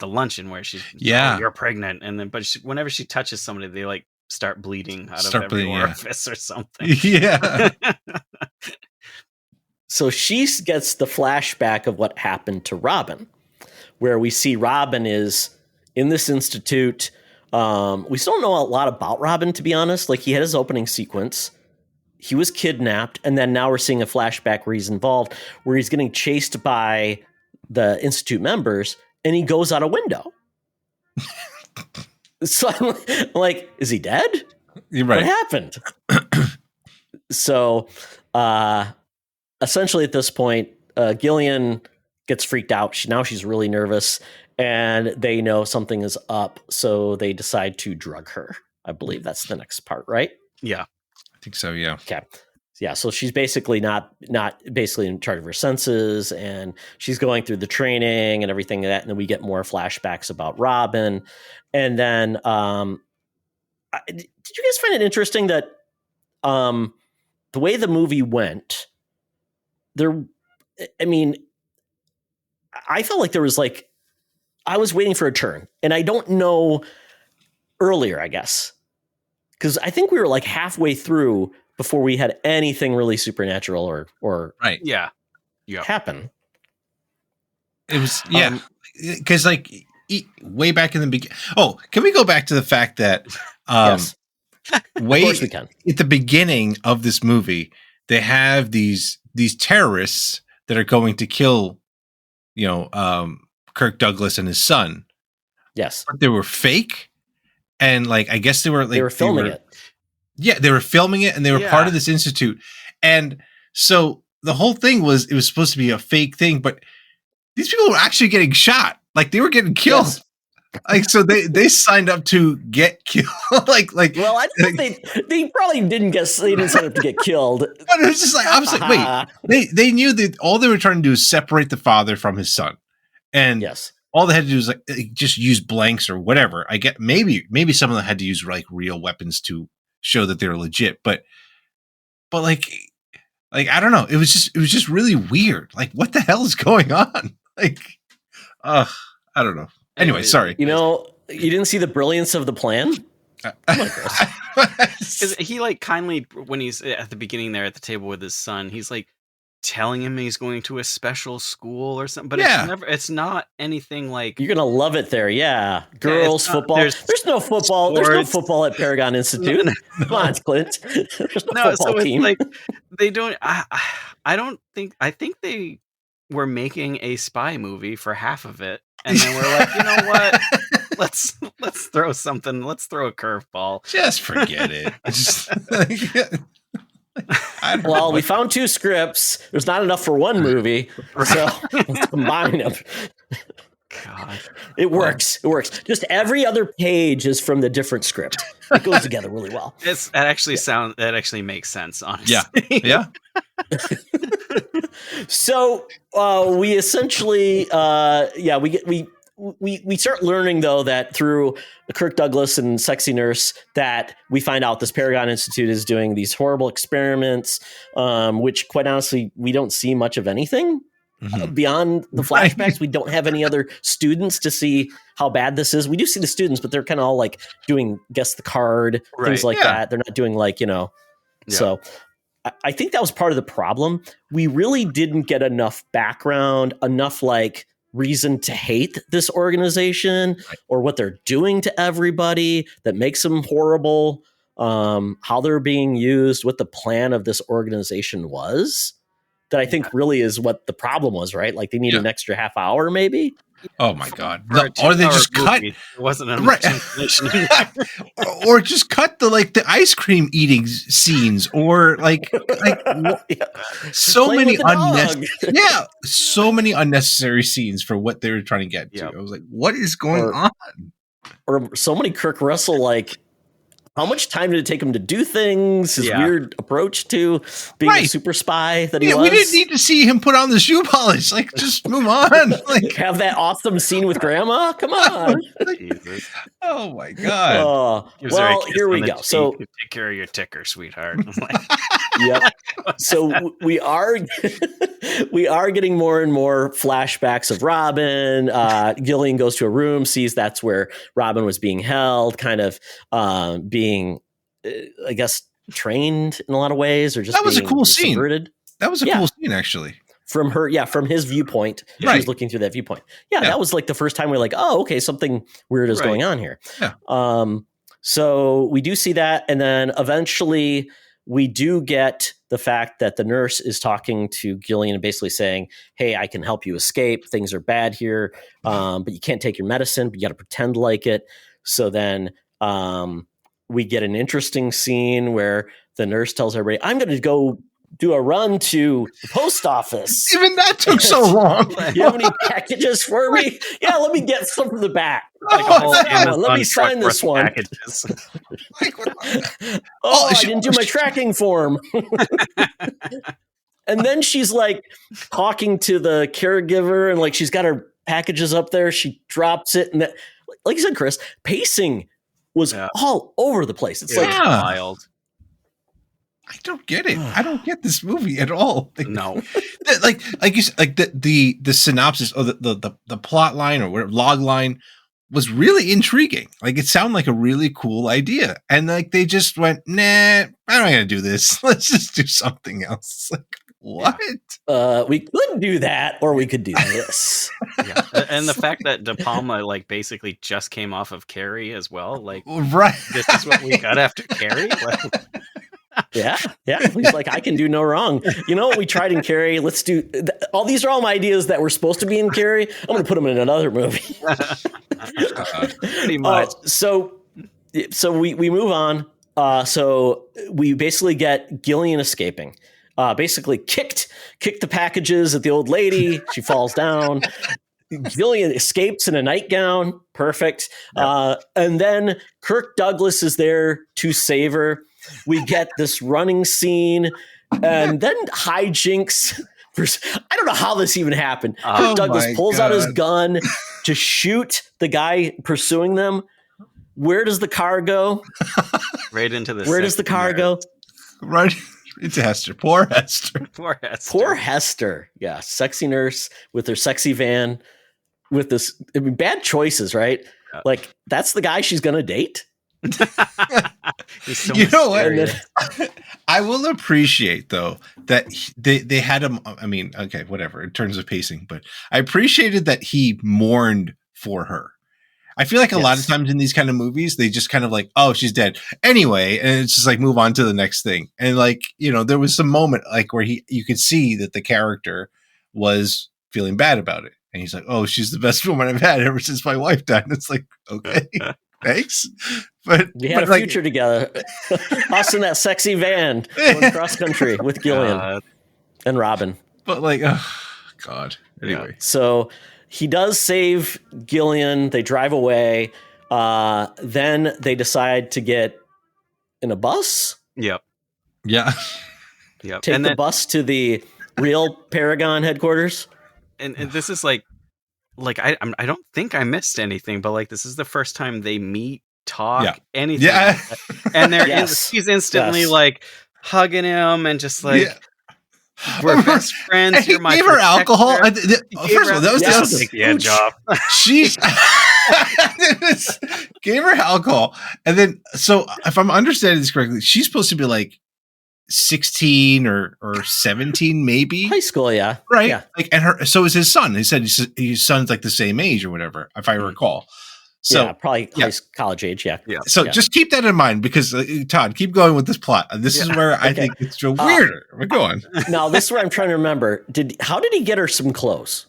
S4: luncheon where she's
S3: Yeah.
S4: you're pregnant, and then whenever she touches somebody, they like start bleeding out of
S3: Start
S4: every
S3: bleeding, yeah.
S4: orifice or something.
S3: Yeah.
S2: So she gets the flashback of what happened to Robin, where we see Robin is in this institute. We still don't know a lot about Robin, to be honest. Like, he had his opening sequence. He was kidnapped, and then now we're seeing a flashback where he's involved, where he's getting chased by the institute members, and he goes out a window. So I'm like, is he dead?
S3: You're right.
S2: What happened? So essentially at this point, Gillian gets freaked out. Now she's really nervous, and they know something is up, so they decide to drug her. I believe that's the next part, right?
S4: Yeah.
S3: I think so, yeah.
S2: Okay. Yeah, so she's basically not basically in charge of her senses, and she's going through the training and everything like that, and then we get more flashbacks about Robin. And then did you guys find it interesting that the way the movie went, I felt like there was like, I was waiting for a turn, and I don't know earlier, I guess, because I think we were like halfway through before we had anything really supernatural or
S3: Right.
S4: Yeah.
S2: happen.
S3: It was, yeah. Because like way back in the beginning. Oh, can we go back to the fact that
S2: Yes.
S3: way
S2: Of course we can.
S3: at the beginning of this movie, they have these terrorists that are going to kill, Kirk Douglas and his son.
S2: Yes.
S3: But they were fake, and like I guess they were
S2: filming it.
S3: Yeah, they were filming it, and they were part of this institute. And so the whole thing was, it was supposed to be a fake thing, but these people were actually getting shot. Like, they were getting killed.
S2: Yes.
S3: Like, so they signed up to get killed. like
S2: Well, I think they probably didn't sign up to get killed.
S3: But it was just like, I was like, wait, they knew that all they were trying to do is separate the father from his son. And
S2: yes,
S3: all they had to do is like just use blanks or whatever. I get maybe some of them had to use like real weapons to show that they're legit, but like I don't know. It was just really weird. Like, what the hell is going on? Like, I don't know. Anyway, sorry.
S2: You didn't see the brilliance of the plan?
S4: He like kindly, when he's at the beginning there at the table with his son, he's like telling him he's going to a special school or something, but it's not anything like,
S2: you're gonna love it there. Yeah, girls football. There's no football.
S4: Sports.
S2: There's no football at Paragon Institute. Come on, Clint. There's no football team.
S4: It's like they don't. I think they were making a spy movie for half of it, and then we're like, you know what? Let's throw something. Let's throw a curveball.
S3: Just forget it.
S2: Well, we found 2 scripts. There's not enough for one movie, so let's combine them.
S4: God,
S2: it works. It works. Just every other page is from the different script. It goes together really well.
S4: That actually makes sense, honestly.
S3: Yeah.
S2: So we essentially, we start learning, though, that through Kirk Douglas and Sexy Nurse, that we find out this Paragon Institute is doing these horrible experiments, which, quite honestly, we don't see much of anything beyond the flashbacks. We don't have any other students to see how bad this is. We do see the students, but they're kind of all like doing guess the card, things like that. They're not doing like, so I think that was part of the problem. We really didn't get enough background, enough like reason to hate this organization or what they're doing to everybody that makes them horrible, how they're being used, what the plan of this organization was. That I think really is what the problem was, right? Like they need an extra half hour, maybe.
S3: Oh my God! Or they just cut.
S4: It wasn't enough information.
S3: Or just cut the ice cream eating scenes, or so
S2: Playing
S3: many
S2: with
S3: so many unnecessary scenes for what they were trying to get to. I was like, what is going on?
S2: Or so many Kirk Russell how much time did it take him to do things? His weird approach to being a super spy that he was.
S3: We didn't need to see him put on the shoe polish. Like, just move on.
S2: Have that awesome scene with Grandma. Come on.
S4: Jesus.
S3: Oh my God.
S2: Well, here we go. So
S4: take care of your ticker, sweetheart.
S2: Yep. So we are we are getting more and more flashbacks of Robin. Gillian goes to a room, sees that's where Robin was being held, kind of being, I guess, trained in a lot of ways, or just
S3: that was a
S2: being
S3: cool scene.
S2: subverted.
S3: That was a cool scene, actually.
S2: From his viewpoint. She was looking through that viewpoint. Yeah, that was like the first time we were like, oh, okay, something weird is going on here.
S3: Yeah.
S2: So we do see that. And then eventually we do get the fact that the nurse is talking to Gillian and basically saying, hey, I can help you escape. Things are bad here, but you can't take your medicine, but you got to pretend like it. So then we get an interesting scene where the nurse tells everybody, I'm going to go do a run to the post office.
S3: Even that took so long.
S2: You have any packages for me? Yeah, let me get some from the back.
S4: Like a whole Amazon
S2: Let me sign this one.
S4: packages.
S2: I didn't do my tracking form. And then she's like talking to the caregiver, and like she's got her packages up there. She drops it, and that, like you said, Chris, pacing was all over the place. It's like
S4: wild.
S3: I don't get it. I don't get this movie at all.
S4: No,
S3: like you said, like the synopsis or the plot line or whatever log line was really intriguing. Like it sounded like a really cool idea, and like they just went, nah, I'm not gonna do this. Let's just do something else. Like what?
S2: We could do that, or we could do this.
S4: And the fact that De Palma like basically just came off of Carrie as well. Like,
S3: right?
S4: This is what we got after Carrie. Like,
S2: Yeah. He's like, I can do no wrong. You know what we tried in Carrie? Let's do all these are all my ideas that were supposed to be in Carrie. I'm going to put them in another movie.
S4: Pretty much.
S2: So we move on. So we basically get Gillian escaping. Basically kicked the packages at the old lady. She falls down. Gillian escapes in a nightgown. Perfect. Yep. And then Kirk Douglas is there to save her. We get this running scene and then hijinks. I don't know how this even happened. Kirk Douglas pulls out his gun to shoot the guy pursuing them. Where does the car go?
S4: Right into the.
S2: Where does the car go?
S3: Right into Hester. Poor Hester.
S2: Poor Hester. Yeah, sexy nurse with her sexy van. With this, I mean, bad choices, right? Like that's the guy she's gonna date.
S3: You know what? I will appreciate though that they had him. I mean, okay, whatever in terms of pacing, but I appreciated that he mourned for her. I feel like a lot of times in these kind of movies, they just kind of like, oh, she's dead anyway, and it's just like move on to the next thing. And like, you know, there was some moment like where you could see that the character was feeling bad about it, and he's like, oh, she's the best woman I've had ever since my wife died. And it's like, okay. Thanks, but
S2: we had a future together. Us in that sexy van going cross country with Gillian and Robin.
S3: But like, oh God. Anyway,
S2: so he does save Gillian. They drive away. Then they decide to get in a bus.
S4: Yep.
S3: Yeah.
S4: Yep.
S2: Take the bus to the real Paragon headquarters.
S4: And this is like I don't think I missed anything, but like this is the first time they meet, talk, anything.
S3: Yeah.
S4: And he's instantly like hugging him and just like we're best friends.
S3: And he gave her alcohol. First of all, that was
S4: just take the edge off.
S3: She gave her alcohol, and then so if I'm understanding this correctly, she's supposed to be like 16 or 17, maybe
S2: high school,
S3: right,
S2: yeah.
S3: Like, and so is his son. He said his son's like the same age or whatever, if I recall. So
S2: probably college age, yeah.
S3: So just keep that in mind because Todd, keep going with this plot. This is where I think it's weirder. But go on.
S2: Now this is where I'm trying to remember. How did he get her some clothes?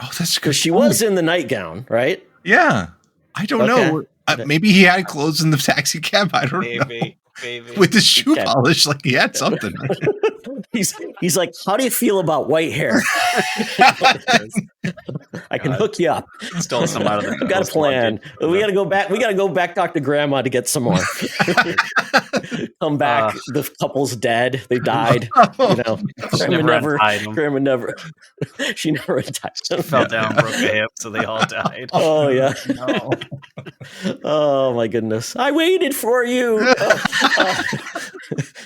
S3: Oh, that's good.
S2: Because she was in the nightgown, right?
S3: Yeah, I don't know. Maybe he had clothes in the taxi cab. I don't know.
S4: Maybe.
S3: With the shoe polish, like he had something.
S2: He's like, how do you feel about white hair? I can hook you up.
S4: Stole some out of the.
S2: I've got a plan. We got to go back. We got to go back talk to Grandma to get some more. Come back. The couple's dead. They died. You know, Grandma never. She never died.
S4: Fell down, broke a hip, so they all died.
S2: Oh yeah.
S3: No.
S2: Oh my goodness! I waited for you.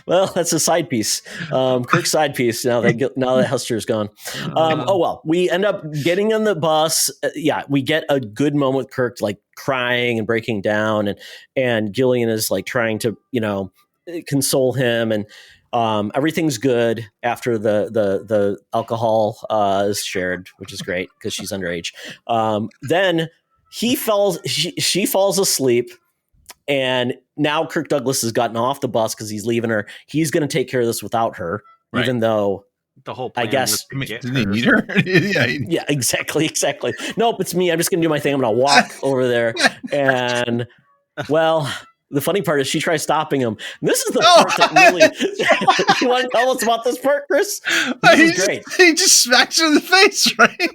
S2: Well, that's a side piece. Kirk's side piece. Now that Hester's gone. Oh well, we end up getting on the bus. We get a good moment with Kirk, like crying and breaking down, and Gillian is like trying to, console him, and everything's good after the alcohol is shared, which is great because she's underage. Then she falls asleep. And now Kirk Douglas has gotten off the bus because he's leaving her. He's going to take care of this without her, even though
S4: the whole plan
S2: I guess
S3: did he need her?
S2: Yeah, exactly. Nope, it's me. I'm just going to do my thing. I'm going to walk over there, and the funny part is she tries stopping him. This is the part that really. You want to tell us about this part, Chris? This is great.
S3: He just smacks her in the face, right?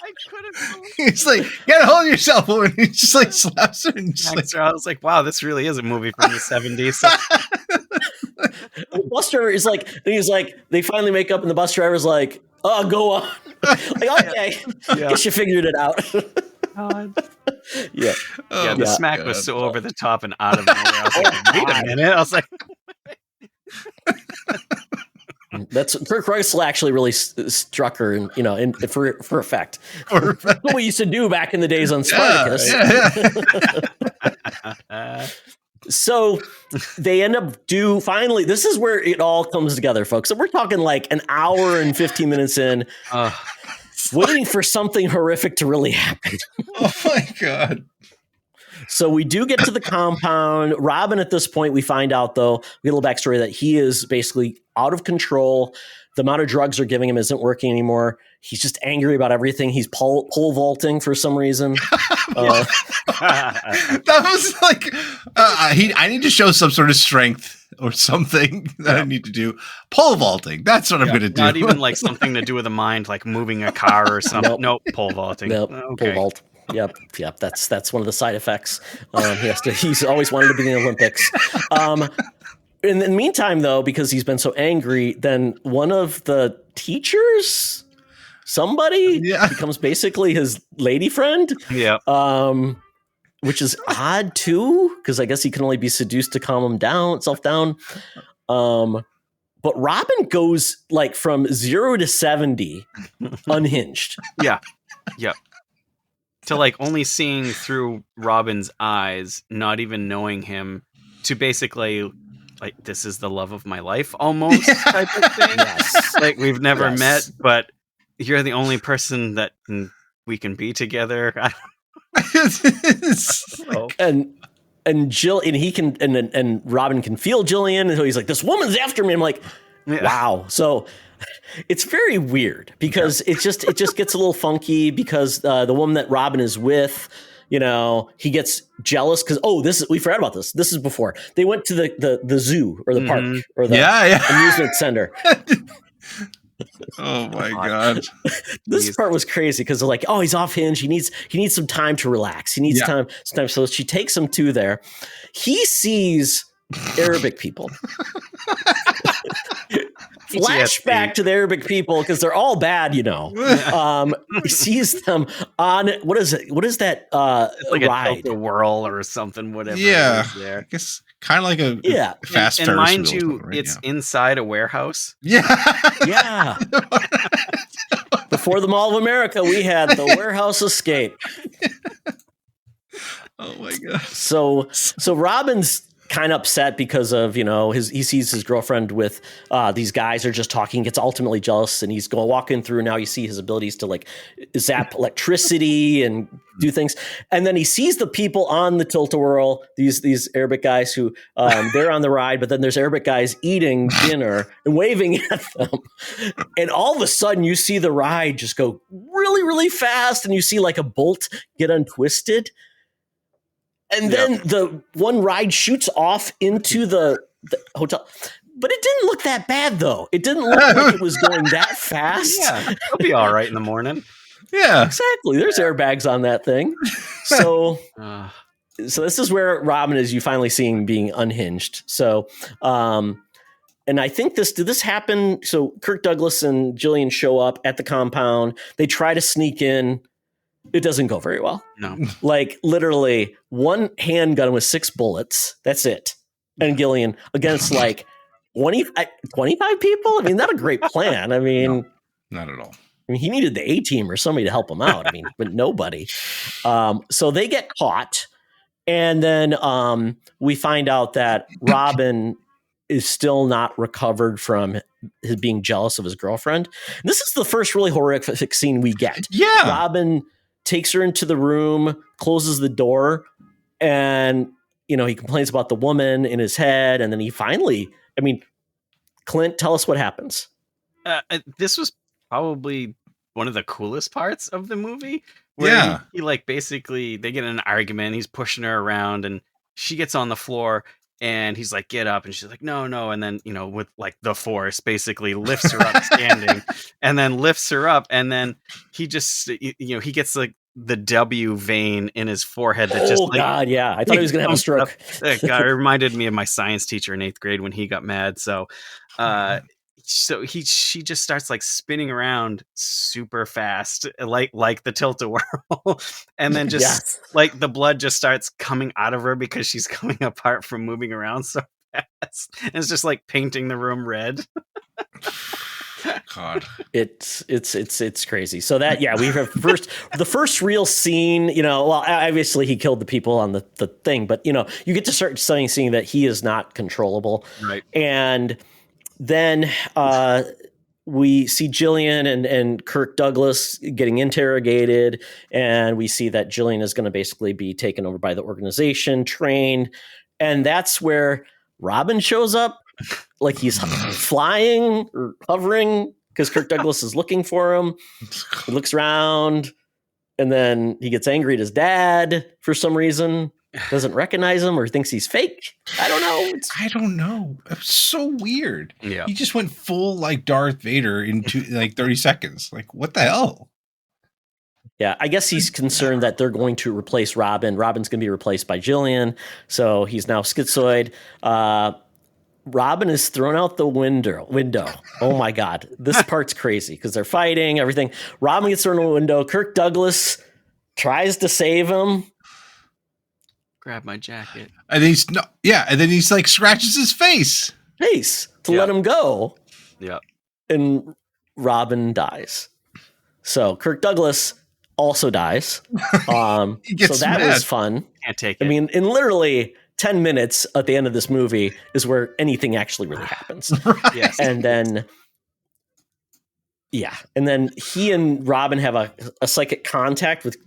S4: I couldn't.
S3: He's like, "Get a hold of yourself," woman. He just like slaps her. And just
S4: I was like, "Wow, this really is a movie from the '70s."
S2: The bus driver is like, he's like, they finally make up, and the bus driver's like, "Oh, go on." Like, okay, guess you figured it out.
S4: God.
S2: Yeah.
S4: The smack was so over the top and out of nowhere. I was like, wait a minute. I was like,
S2: that's Kirk Russell actually really struck her, and for effect. What we used to do back in the days on Spartacus. So they end up finally. This is where it all comes together, folks. So we're talking like an hour and 15 minutes in. Waiting for something horrific to really happen.
S3: Oh my God.
S2: So we do get to the compound. Robin, at this point, we find out, though, we get a little backstory that he is basically out of control. The amount of drugs they're giving him isn't working anymore. He's just angry about everything. He's pole vaulting for some reason.
S3: That was like, I need to show some sort of strength or something that I need to do. Pole vaulting. That's what I'm going to do.
S4: Not even like something to do with the mind, like moving a car or something. Nope, pole vaulting.
S2: Nope, pole vault. Yep. That's one of the side effects. He's always wanted to be in the Olympics. In the meantime, though, because he's been so angry, then one of the teachers, somebody, becomes basically his lady friend.
S4: Yeah.
S2: Which is odd too, because I guess he can only be seduced to calm himself down. But Robin goes like from 0 to 70 unhinged.
S4: Yeah. To like only seeing through Robin's eyes, not even knowing him, to basically like, this is the love of my life almost type of thing.
S2: Yes.
S4: Like we've never met, but you're the only person that we can be together.
S2: And Jill, and he can, and Robin can feel Jillian, and so he's like, "This woman's after me." I'm like, wow. So it's very weird because it just gets a little funky because the woman that Robin is with, he gets jealous because we forgot about this. This is before they went to the zoo or the park or the amusement center.
S3: Oh my God.
S2: This part was crazy because they're like, oh, he's off hinge. He needs some time to relax. He needs time. So she takes him to there. He sees Arabic people. Flashback to the Arabic people because they're all bad, He sees them on what is it? What is that
S4: it's like
S2: ride?
S4: A whirl or something, whatever.
S3: Yeah,
S4: it is there.
S3: I guess kind of like a fast
S4: and
S3: Ferris
S4: mind
S3: wheel,
S4: you,
S3: right?
S4: it's inside a warehouse.
S2: Yeah. Before the Mall of America, we had the warehouse escape.
S3: Oh my God.
S2: So Robin's kind of upset because of, he sees his girlfriend with these guys are just talking, gets ultimately jealous, and he's walking through. Now you see his abilities to like zap electricity and do things. And then he sees the people on the tilt-a-whirl, these Arabic guys who they're on the ride, but then there's Arabic guys eating dinner and waving at them. And all of a sudden you see the ride just go really, really fast, and you see like a bolt get untwisted. And then the one ride shoots off into the hotel. But it didn't look that bad, though. It didn't look like it was going that fast.
S4: Yeah, it'll be all right in the morning.
S3: Yeah.
S2: Exactly. There's airbags on that thing. So
S4: Uh,
S2: so this is where Robin is you finally seeing being unhinged. So and I think did this happen? So Kirk Douglas and Jillian show up at the compound. They try to sneak in. It doesn't go very well.
S4: no.
S2: Like literally one handgun with 6 bullets. That's it. And Gillian against like 25 people. I mean, not a great plan. I mean,
S3: No, not at all.
S2: I mean, he needed the A-team or somebody to help him out. I mean, but nobody. So they get caught. And then we find out that Robin is still not recovered from his being jealous of his girlfriend. And this is the first really horrific scene we get.
S3: Yeah.
S2: Robin takes her into the room, closes the door, and, you know, he complains about the woman in his head. And then he finally, I mean, Clint, tell us what happens.
S4: This was probably one of the coolest parts of the movie. Where he like basically they get in an argument. He's pushing her around, and she gets on the floor, and he's like, "Get up!" And she's like, "No, no!" And then with like the force, basically lifts her up standing, and then lifts her up, and then he just he gets like the W vein in his forehead that just like,
S2: God, yeah, I thought he was gonna have a stroke.
S4: God, it reminded me of my science teacher in 8th grade when he got mad. So she just starts like spinning around super fast, like the tilt-a-whirl, and then just like the blood just starts coming out of her because she's coming apart from moving around so fast. And it's just like painting the room red.
S3: God,
S2: it's crazy. So that we have the first real scene. Well, obviously he killed the people on the thing, but you get to start seeing that he is not controllable,
S4: right?
S2: And then we see Jillian and Kirk Douglas getting interrogated, and we see that Jillian is going to basically be taken over by the organization, trained, and that's where Robin shows up, like he's flying or hovering because Kirk Douglas is looking for him. He looks around, and then he gets angry at his dad for some reason. Doesn't recognize him or thinks he's fake. I don't know.
S3: I don't know. It's so weird.
S4: Yeah.
S3: He just went full like Darth Vader in like 30 seconds. Like, what the hell?
S2: Yeah, I guess he's concerned that they're going to replace Robin. Robin's going to be replaced by Jillian. So he's now schizoid. Robin is thrown out the window. Oh my God. This part's crazy because they're fighting, everything. Robin gets thrown out the window. Kirk Douglas tries to save him.
S4: Grab my jacket.
S3: And then he's like scratches his face
S2: to let him go.
S4: Yeah.
S2: And Robin dies. So Kirk Douglas also dies. So that was fun.
S4: Can't take it.
S2: I mean, in literally 10 minutes at the end of this movie is where anything actually really happens.
S3: Right.
S4: Yes.
S2: And then he and Robin have a psychic contact with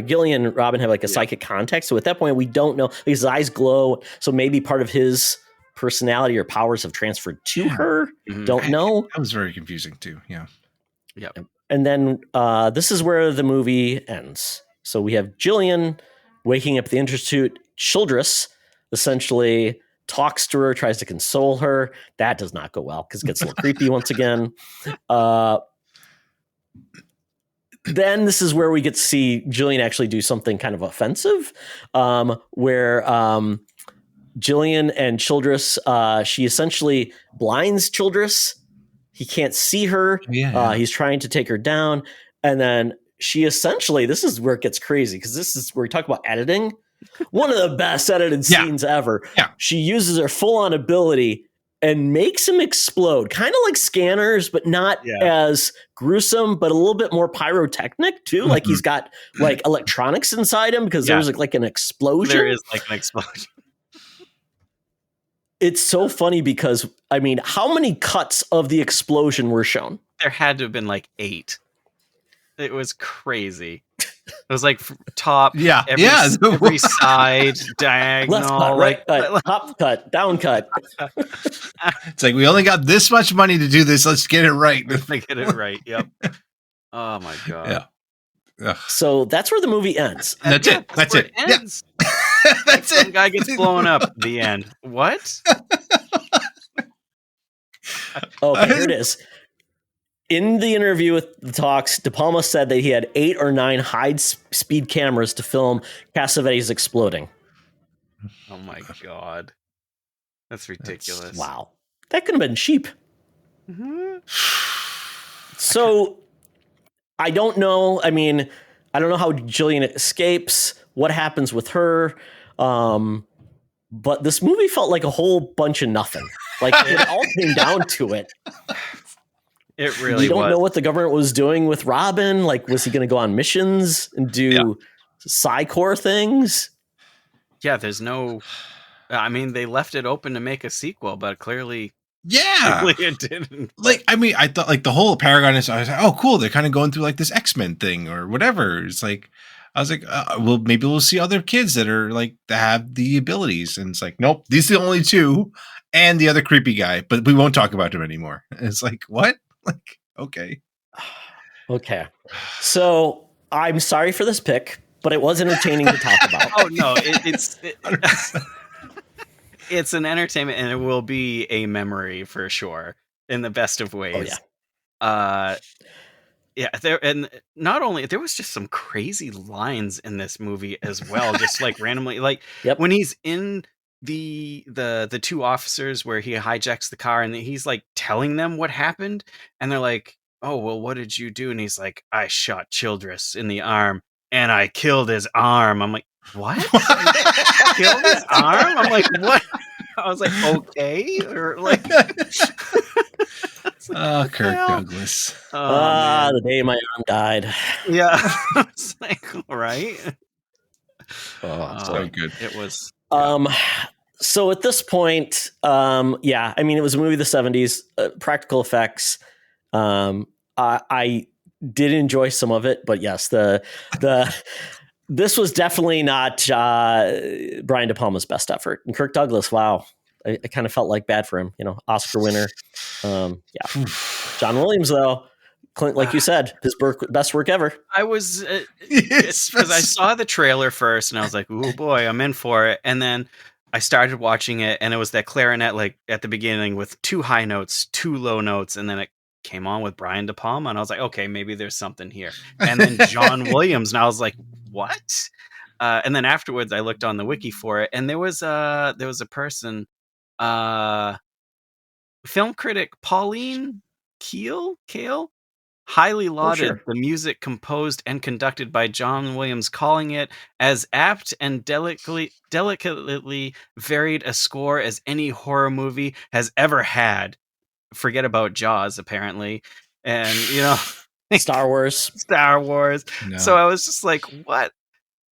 S2: Gillian and Robin have like a psychic contact. So at that point, we don't know. His eyes glow. So maybe part of his personality or powers have transferred to her. Mm-hmm. Don't know.
S3: That was very confusing too. Yeah.
S4: Yep.
S2: And then this is where the movie ends. So we have Jillian waking up at the Institute. Childress essentially talks to her, tries to console her. That does not go well because it gets a little creepy once again. Then this is where we get to see Jillian actually do something kind of offensive, where Jillian and Childress, she essentially blinds Childress. He can't see her. He's trying to take her down. And then she essentially, this is where it gets crazy because this is where we talk about editing. One of the best edited scenes ever.
S3: Yeah.
S2: She uses her full-on ability and makes him explode, kind of like Scanners, but not as gruesome, but a little bit more pyrotechnic too. Mm-hmm. Like he's got like electronics inside him because there's like an explosion.
S4: There is like an explosion.
S2: It's so funny because, I mean, how many cuts of the explosion were shown?
S4: There had to have been like 8. It was crazy. It was like top, every side, diagonal,
S2: left cut, right cut, top cut, down cut.
S3: It's like, we only got this much money to do this. Let's get it right.
S4: Let's get it right. Yep. Oh my God.
S3: Yeah.
S2: So that's where the movie ends.
S3: That's it. That's it.
S4: Ends.
S3: That's it.
S4: Some guy gets blown up. The end. What?
S2: Okay, here it is. In the interview with the Talks, De Palma said that he had 8 or 9 high-speed cameras to film Cassavetes exploding.
S4: Oh my god. That's ridiculous.
S2: Wow. That could have been cheap.
S4: Mhm.
S2: So, I don't know. I mean, I don't know how Jillian escapes, what happens with her. But this movie felt like a whole bunch of nothing. Like, it all came down to it.
S4: It really
S2: You don't
S4: was.
S2: know what the government was doing with Robin. Like, was he going to go on missions and do Psy-Corps things?
S4: Yeah, there's no... I mean, they left it open to make a sequel, but clearly it didn't.
S3: Like, I mean, I thought like the whole Paragon is, I was like, oh, cool. They're kind of going through like this X-Men thing or whatever. It's like, I was like, well, maybe we'll see other kids that are like, that have the abilities. And it's like, nope, these are the only 2 and the other creepy guy, but we won't talk about him anymore. And it's like, what? Like, okay.
S2: Okay. So I'm sorry for this pick, but it was entertaining to talk about.
S4: Oh, no, it's an entertainment, and it will be a memory for sure in the best of ways.
S2: Oh,
S4: yeah. There, and not only there was just some crazy lines in this movie as well, just like randomly, like when he's in the 2 officers where he hijacks the car and he's like telling them what happened, and they're like, oh, well, what did you do? And he's like, I shot Childress in the arm and I killed his arm. I'm like, what? Killed his arm? I'm like, what? I was like, okay, or like,
S3: Oh, Kirk Douglas.
S4: Oh,
S2: the day my arm died.
S4: yeah. It's like, all right.
S3: So good.
S4: It was.
S2: So at this point, I mean, it was a movie of the 70s, practical effects. I did enjoy some of it, but yes, this was definitely not Brian De Palma's best effort. And Kirk Douglas, wow, I kind of felt like bad for him, Oscar winner. John Williams, though, Clint, like you said, his best work ever.
S4: I was because I saw the trailer first, and I was like, "Oh boy, I'm in for it." And then I started watching it, and it was that clarinet, like at the beginning, with 2 high notes, 2 low notes, and then it came on with Brian De Palma, and I was like, "Okay, maybe there's something here." And then John Williams, and I was like, "What?" And then afterwards, I looked on the wiki for it, and there was a person, film critic Pauline Kael. Highly lauded the music composed and conducted by John Williams, calling it as apt and delicately varied a score as any horror movie has ever had. Forget about Jaws, apparently. And,
S2: Star Wars.
S3: No.
S4: So I was just like, what?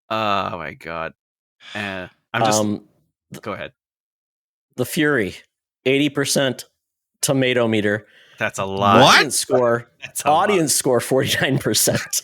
S4: Oh, my God. I'm just... go ahead.
S2: The Fury, 80% tomato meter.
S4: That's a lot.
S2: Audience score 49%.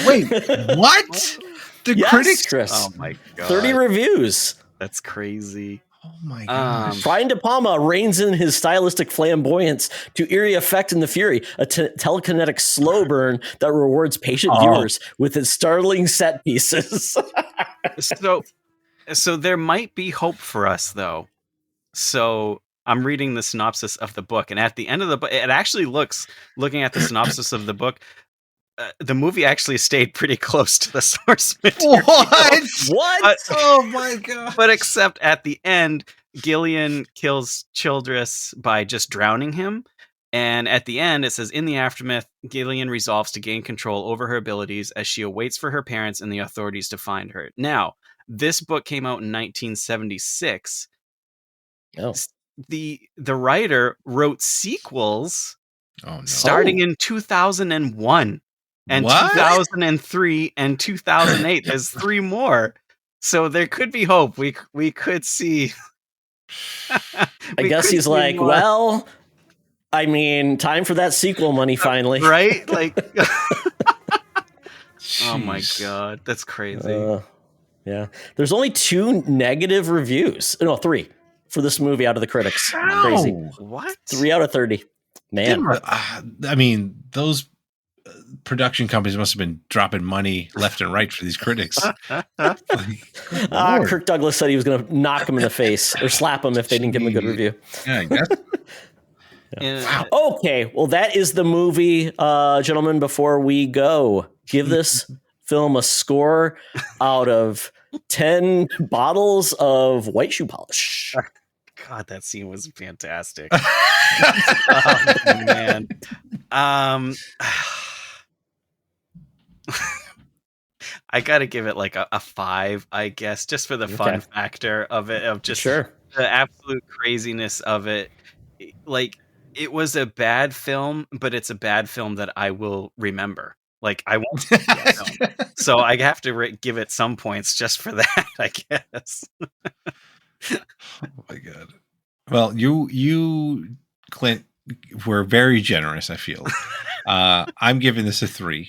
S3: Wait, what? The
S2: yes,
S3: critics?
S2: Chris.
S4: Oh my god.
S2: 30 reviews.
S4: That's crazy.
S3: Oh my gosh.
S2: Brian De Palma reins in his stylistic flamboyance to eerie effect in The Fury, a telekinetic slow burn that rewards patient viewers with its startling set pieces.
S4: So there might be hope for us, though. So I'm reading the synopsis of the book, and at the end of the book, it actually looking at the synopsis of the book, the movie actually stayed pretty close to the source material.
S2: What?
S3: Oh my god.
S4: But except at the end, Gillian kills Childress by just drowning him. And at the end, it says, in the aftermath, Gillian resolves to gain control over her abilities as she awaits for her parents and the authorities to find her. Now, this book came out in 1976.
S2: Oh.
S4: The writer wrote sequels
S3: starting
S4: in 2001 and 2003 and 2008. There's 3 more. So there could be hope. We could see.
S2: I guess he's like, more. Well, I mean, time for that sequel money finally.
S4: Right? Like, oh my God. That's crazy.
S2: Yeah. There's only 2 negative reviews. No, 3. For this movie out of the critics.
S3: How?
S2: Crazy.
S4: What?
S2: 3 out of 30. Man.
S3: I mean, those production companies must have been dropping money left and right for these critics.
S2: Kirk Douglas said he was going to knock him in the face or slap him if they didn't give him a good review.
S3: Yeah, I guess.
S4: And-
S2: Okay, well, that is the movie, gentlemen. Before we go, give this film a score out of 10 bottles of white shoe polish.
S4: God, that scene was fantastic. Oh, man. I gotta give it like a 5, I guess, just for the fun factor of it, of just the absolute craziness of it. Like, it was a bad film, but it's a bad film that I will remember. Like, I won't see that film. So I have to give it some points just for that, I guess.
S3: Oh my god. Well, you Clint were very generous, I feel. I'm giving this a 3.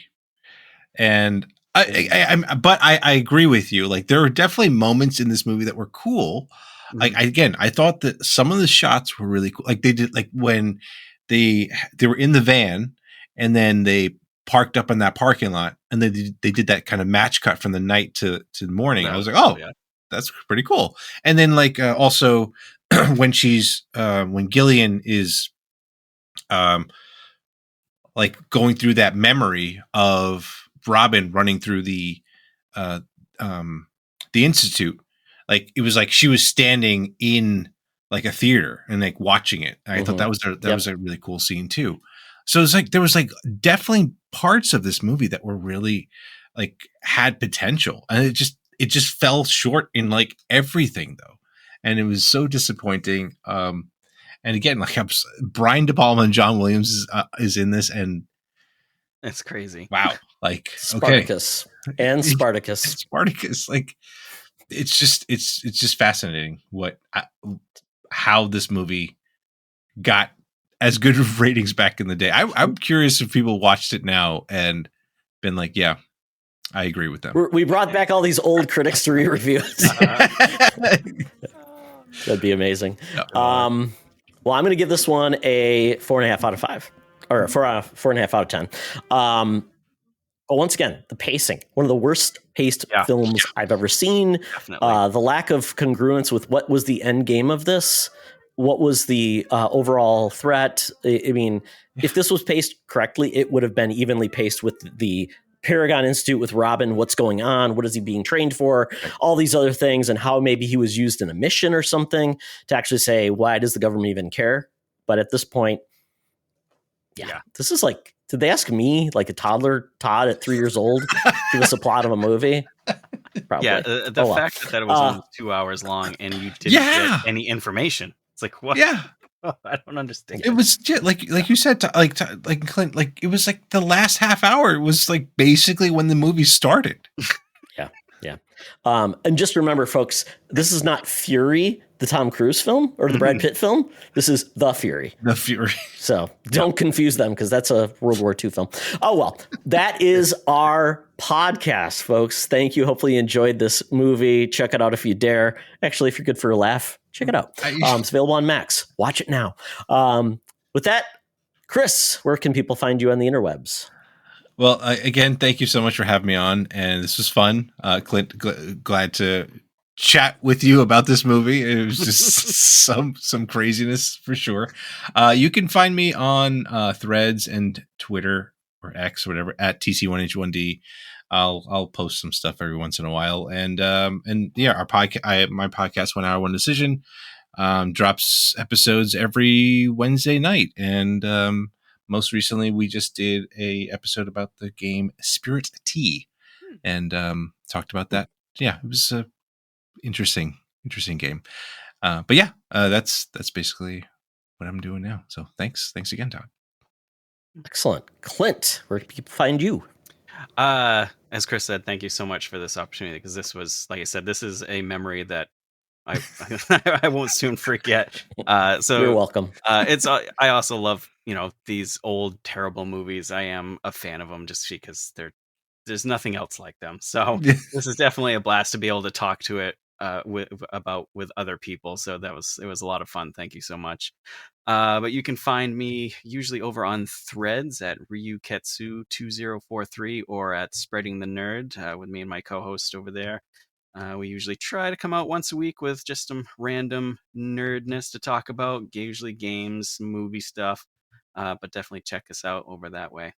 S3: And I agree with you. Like, there are definitely moments in this movie that were cool. Like, I thought that some of the shots were really cool. Like, they did, like, when they were in the van and then they parked up in that parking lot and they did that kind of match cut from the night to the morning. I was like, oh, that's pretty cool. And then, like, also when when Gillian is like going through that memory of Robin running through the institute, like, it was like she was standing in like a theater and like watching it. I thought that was a really cool scene too. So it's like there was like definitely parts of this movie that were really like had potential, and it just fell short in like everything though, and it was so disappointing. And again, like, Brian De Palma and John Williams is in this, and
S4: it's crazy.
S3: Wow, like
S2: Spartacus and Spartacus.
S3: Spartacus, like, it's just fascinating how this movie got as good of ratings back in the day. I'm curious if people watched it now and been like, yeah, I agree with them.
S2: We brought back all these old critics to re-review it. That'd be amazing. Well, I'm going to give this one a 4.5 out of 5, or 4.5 out of 10. But once again, the pacing, one of the worst paced films I've ever seen. The lack of congruence with what was the end game of this. What was the overall threat? I mean, if this was paced correctly, it would have been evenly paced with the Paragon Institute, with Robin. What's going on? What is he being trained for? All these other things, and how maybe he was used in a mission or something to actually say, why does the government even care? But at this point, this is like, did they ask me, like a toddler, Todd at 3 years old, give us a plot of a movie? Probably.
S4: Yeah, the fact that it was only 2 hours long and you didn't get any information. It's like, what?
S3: Yeah.
S4: I don't understand.
S3: It was like you said, like Clint, like, it was like the last half hour was like basically when the movie started.
S2: Yeah. And just remember, folks, this is not Fury, the Tom Cruise film, or the Brad Pitt film. This is The Fury.
S3: The Fury.
S2: So don't confuse them, because that's a World War II film. Oh, well, that is our podcast, folks. Thank you. Hopefully you enjoyed this movie. Check it out if you dare. Actually, if you're good for a laugh, check it out. It's available on Max. Watch it now. With that, Chris, where can people find you on the interwebs?
S3: Well, again, thank you so much for having me on, and this was fun. Clint, glad to chat with you about this movie. It was just some craziness for sure. You can find me on Threads and Twitter or X or whatever at TC1H1D. I'll post some stuff every once in a while, and yeah, our podcast, my podcast, 1 Hour, 1 Decision, drops episodes every Wednesday night, and most recently we just did a episode about the game Spirit Tea, and talked about that. Yeah, it was a interesting game. But yeah, that's basically what I'm doing now. So thanks again, Todd.
S2: Excellent. Clint, where can people find you?
S4: As Chris said, thank you so much for this opportunity, because this was, like I said, this is a memory that I won't soon forget. So
S2: you're welcome.
S4: I also love, these old terrible movies. I am a fan of them just because there's nothing else like them. So this is definitely a blast to be able to talk to it with other people. So it was a lot of fun. Thank you so much. But you can find me usually over on Threads at Ryuketsu2043 or at Spreading the Nerd with me and my co-host over there. We usually try to come out once a week with just some random nerdness to talk about, usually games, movie stuff, but definitely check us out over that way.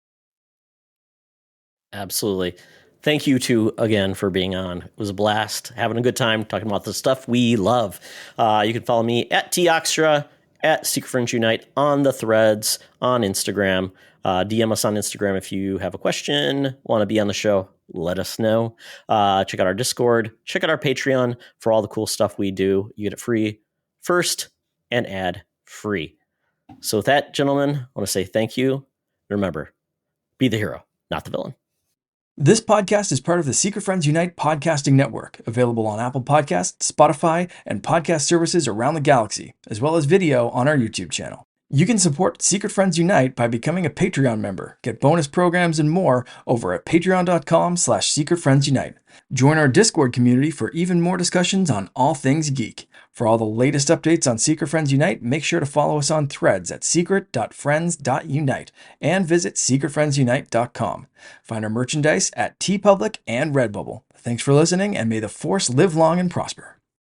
S2: Absolutely. Thank you two again for being on. It was a blast, having a good time talking about the stuff we love. You can follow me at Toxtra, at Secret Friends Unite on the threads, on Instagram. DM us on Instagram if you have a question, want to be on the show, let us know. Check out our Discord, check out our Patreon for all the cool stuff we do. You get it free first and ad free. So with that, gentlemen, I want to say thank you. Remember, be the hero, not the villain.
S8: This podcast is part of the Secret Friends Unite podcasting network, available on Apple Podcasts, Spotify, and podcast services around the galaxy, as well as video on our YouTube channel. You can support Secret Friends Unite by becoming a Patreon member, get bonus programs and more over at patreon.com/secretfriendsunite. Join our Discord community for even more discussions on all things geek. For all the latest updates on Secret Friends Unite, make sure to follow us on threads at secret.friends.unite and visit secretfriendsunite.com. Find our merchandise at TeePublic and Redbubble. Thanks for listening, and may the Force live long and prosper.